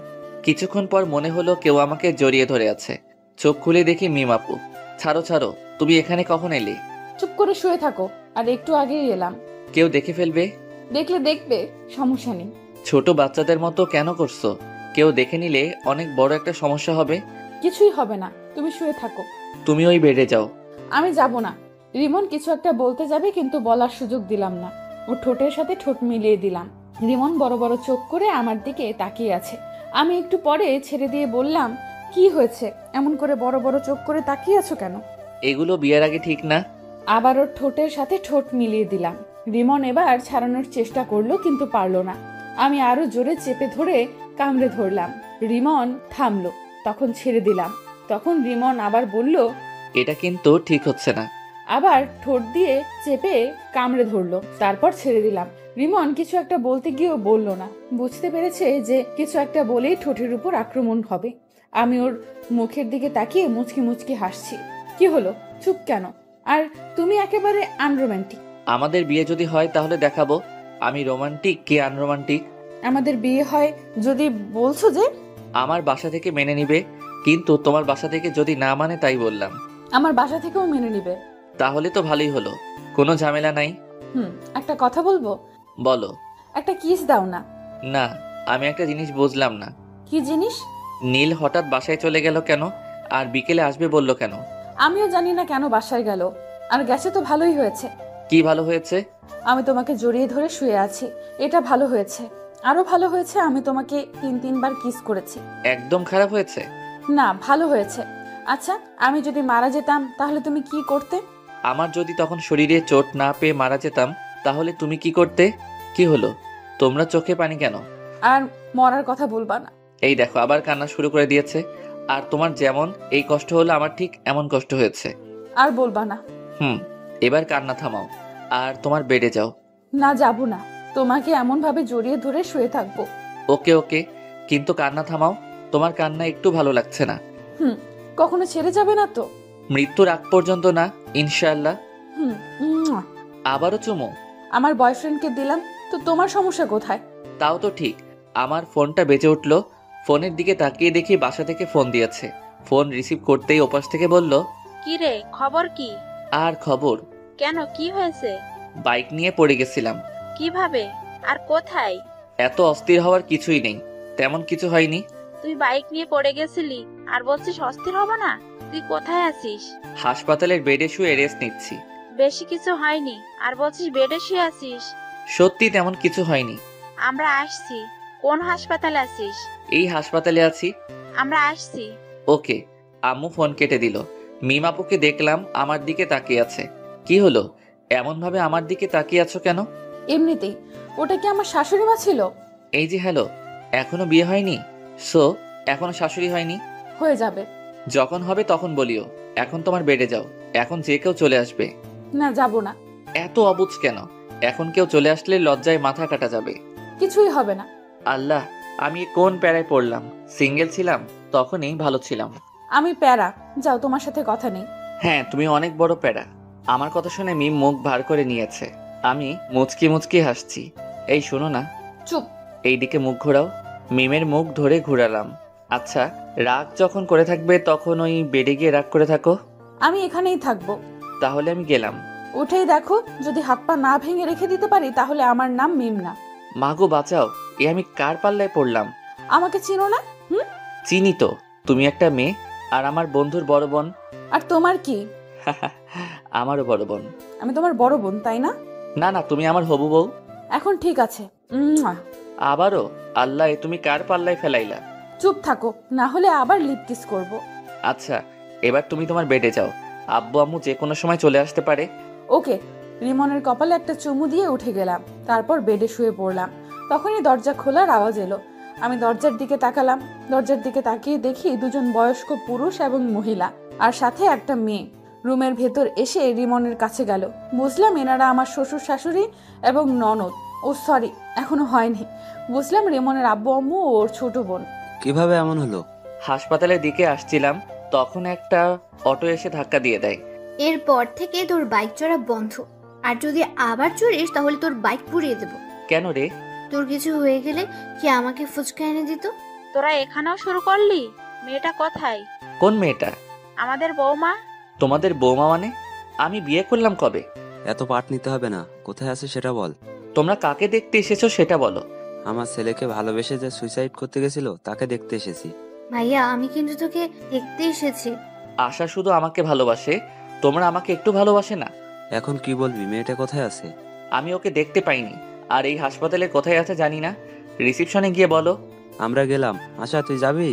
কিছুক্ষণ পর মনে হলো কেউ আমাকে জড়িয়ে ধরে আছে। চোখ খুলে দেখি মিম আপু। ছাড়ো ছাড়ো, তুমি এখানে কখন এলে? চুপ করে শুয়ে থাকো, আর একটু আগেই এলাম। কেউ দেখে ফেলবে। দেখলে দেখবে, সমস্যা নেই। ছোট বাচ্চাদের মতো কেন করছো? কেউ দেখে নিলে অনেক বড় একটা সমস্যা হবে। কিছুই হবে না, তুমি শুয়ে থাকো। তুমি ওই বেডে যাও। আমি যাব না। রিমন কিছু একটা বলতে যাবে, কিন্তু বলার সুযোগ দিলাম না। ও ঠোঁটের সাথে ঠোঁট মিলিয়ে দিলাম। রিমন বড় বড় চোখ করে আমার দিকে তাকিয়ে আছে। আমি একটু পরে ছেড়ে দিয়ে বললাম, কি হয়েছে? এমন করে বড় বড় চোখ করে তাকিয়ে আছো কেন? এগুলো বিয়ের আগে ঠিক না। আবার ওর ঠোঁটের সাথে ঠোঁট মিলিয়ে দিলাম। রিমন এবার ছাড়ানোর চেষ্টা করলো, কিন্তু পারলো না। আমি আরো জোরে চেপে ধরে কামড়ে ধরলাম। রিমন থামলো, তখন ছেড়ে দিলাম। তখন রিমন আবার বলল, এটা কিন্তু ঠিক হচ্ছে না। আবার ঠোঁট দিয়ে চেপে কামড়ে ধরলো, তারপর ছেড়ে দিলাম। রিমন কিছু একটা বলতে গিয়েও বলল না। বুঝতে পেরেছে যে কিছু একটা বলেই ঠোঁটের উপর আক্রমণ হবে। আমি ওর মুখের দিকে তাকিয়ে মুচকি মুচকি হাসছি। কি হলো, চুপ কেন? আর তুমি একেবারে আনরোম্যান্টিক। আমাদের বিয়ে যদি হয় তাহলে দেখাবো আমি রোমান্টিক কি আনরোমান্টিক। আমাদের বিয়ে হয় যদি বলছো যে? আমার বাসা থেকে মেনে নিবে, কিন্তু তোমার বাসা থেকে যদি না মানে তাই বললাম। আমার বাসা থেকেও মেনে নিবে। তাহলে তো ভালোই হলো, কোনো ঝামেলা নাই। একটা কথা বলবো? বলো। একটা কিস দাও না। না, আমি একটা জিনিস বুঝলাম না। কি জিনিস? নীল হঠাৎ বাসায় চলে গেল কেন, আর বিকেলে আসবে বলল কেন? আমিও জানি না কেন বাসায় গেল, আর গেছে তো ভালোই হয়েছে। কি ভালো হয়েছে? আমি তোমাকে জড়িয়ে ধরে শুয়ে আছি, এটা ভালো হয়েছে। আরো ভালো হয়েছে আমি তোমাকে 3-3বার কিস করেছি। একদম খারাপ হয়েছে? না, ভালো হয়েছে। আচ্ছা, আমি যদি মারা যেতাম তাহলে তুমি কি করতে? আমার যদি তখন শরীরে চোট না পেয়ে মারা যেতাম, তাহলে তুমি কি করতে? কি হলো, তোমরা চোখে পানি কেন? আর মরার কথা বলবা না। এই দেখো আবার কান্না শুরু করে দিয়েছে। আর তোমার যেমন এই কষ্ট হলো, আমার ঠিক এমন কষ্ট হয়েছে। আর বলবা না। এবার কান্না থামাও, আর তোমার বেডে যাও। না, যাব না। তোমাকে এমন ভাবে জড়িয়ে ধরে শুয়ে থাকবো। ওকে ওকে, কিন্তু কান্না থামাও। তোমার কান্না একটু ভালো লাগছে না। কখনো ছেড়ে যাবে না তো? মৃত্যুর আগ পর্যন্ত না, ইনশাআল্লাহ। মুয়া। আবারও চুমো? আমার বয়ফ্রেন্ডকে দিলাম তো তোমার সমস্যা কোথায়? তাও তো ঠিক। আমার ফোনটা বেজে উঠলো। ফোনের দিকে তাকিয়ে দেখি বাসা থেকে ফোন দিয়েছে। ফোন রিসিভ করতেই ওপাশ থেকে বলল, কি রে, খবর কি? আর খবর? কেন, কি হয়েছে? বাইক নিয়ে পড়ে গেছিলাম। কিভাবে আর কোথায়? এত অস্থির হওয়ার কিছুই নেই, তেমন কিছু হয়নি। তুই বাইক নিয়ে পড়ে গেছিলি আর বলছিস অস্থির হব না? তুই কোথায় আছিস? হাসপাতালের বেডে শুয়ে রেস্ট নিচ্ছি। বেশি কিছু হয়নি আর বলছিস বেডে শুয়ে আছিস? সত্যি তেমন কিছু হয়নি। আমরা আসছি। কোন হাসপাতালে আছিস? এই হাসপাতালে আছি। আমরা আসছি। ওকে। আম্মু ফোন কেটে দিল। মিম আপুকে দেখলাম আমার দিকে তাকিয়ে আছে। কি হলো, এমন ভাবে আমার দিকে তাকিয়ে আছো কেন? এমনিতেই। ওটা কি আমার শাশুড়ি মা ছিল? এই যে হ্যালো, এখনো বিয়ে হয়নি? সো এখনো শাশুড়ি হয়নি? হয়ে যাবে। যখন হবে তখন বলিও। এখন তোমার বেডে যাও, এখন যে কেউ চলে আসবে। না, যাব না। এত অবুঝ কেন? এখন কেউ চলে আসলে লজ্জায় মাথা কাটা যাবে। কিছুই হবে না। আল্লাহ, আমি কোন প্যারায় পড়লাম। সিঙ্গেল ছিলাম তখনই ভালো ছিলাম। আমি প্যারা। যাও, তোমার সাথে কথা নেই। হ্যাঁ, তুমি অনেক বড় প্যারা। আমার কথা শুনে মিম মুখ ভার করে নিয়েছে। আমি মুচকি মুচকি হাসছি। এই শোনো না। চুপ। এইদিকে মুখ ঘোরাও। মিমের মুখ ধরে ঘুরালাম। আচ্ছা, রাগ যখন করে থাকবে তখন ওই বেডে গিয়ে রাগ করে থাকো। আমি এখানেই থাকবো। তাহলে আমি গেলাম। উঠেই দেখো, যদি হাত পা না ভেঙে রেখে দিতে পারি তাহলে আমার নাম মিম না। মাগো বাঁচাও, এ আমি কার পাল্লায় পড়লাম? আমাকে চিনো না? চিনি তো, তুমি একটা মেয়ে আর আমার বন্ধুর বড় বোন। আর তোমার কি? আমারও বড় বোন। আমি তোমার বড় বোন, তাই না? না না, তুমি আমার হবু বউ। এখন ঠিক আছে। আবারও? আল্লাহ, এ তুমি কার পাল্লায় ফেলাইলা? চুপ থাকো, না হলে আবার লিপ কিস করব। আচ্ছা, এবার তুমি তোমার বেডে যাও। আব্বু আম্মু যে কোনো সময় চলে আসতে পারে। ওকে। রিমনের কপালে একটা চুমু দিয়ে উঠে গেলাম, তারপর বেডে শুয়ে পড়লাম। তখনই দরজা খোলার আওয়াজ এলো। আমি দরজার দিকে তাকালাম। দরজার দিকে তাকিয়ে দেখি দুজন বয়স্ক পুরুষ এবং মহিলা, আর সাথে একটা মেয়ে রুমের ভেতর এসে রিমনের কাছে গেল। বুঝলাম এনারা আমার শ্বশুর শাশুড়ি এবং ননদ। ও সরি, এখনো হয়নি। বুঝলাম রিমনের আব্বু আম্মু ও ওর ছোট বোন। কিভাবে এমন হলো? হাসপাতালের দিকে আসছিলাম, তখন একটা অটো এসে ধাক্কা দিয়ে দেয়। এরপর থেকে তোর বাইক চড়া বন্ধ, আর যদি আবার চড়িস তাহলে তোর বাইক পুড়িয়ে দেবো। কেন রে? তোর কিছু হয়ে গেলে কি আমাকে ফুচকা এনে দিত? তোরা এখানেও শুরু করলি? মেয়েটা কোথায়? কোন মেয়েটা? আমাদের বৌমা। তোমাদের বৌমা মানে? আমি বিয়ে করলাম কবে? এত পাঠ নিতে হবে না, কোথায় আছে সেটা বল। তোমরা কাকে দেখতে এসেছো সেটা বলো। আমার ছেলেকে ভালোবেসে যে সুইসাইড করতে গেছিল তাকে দেখতে এসেছি। ভাইয়া, আমি কিন্তু তোকে দেখতে এসেছি। আশা শুধু আমাকে ভালোবাসে, তোমরা আমাকে একটু ভালোবাসে না। এখন কি বলবি, মেয়েটা কোথায় আছে? আমি ওকে দেখতে পাইনি, আর এই হাসপাতালে কোথায় আছে জানি না। রিসিপশনে গিয়ে বলো। আমরা গেলাম। আশা, তুই যাবি?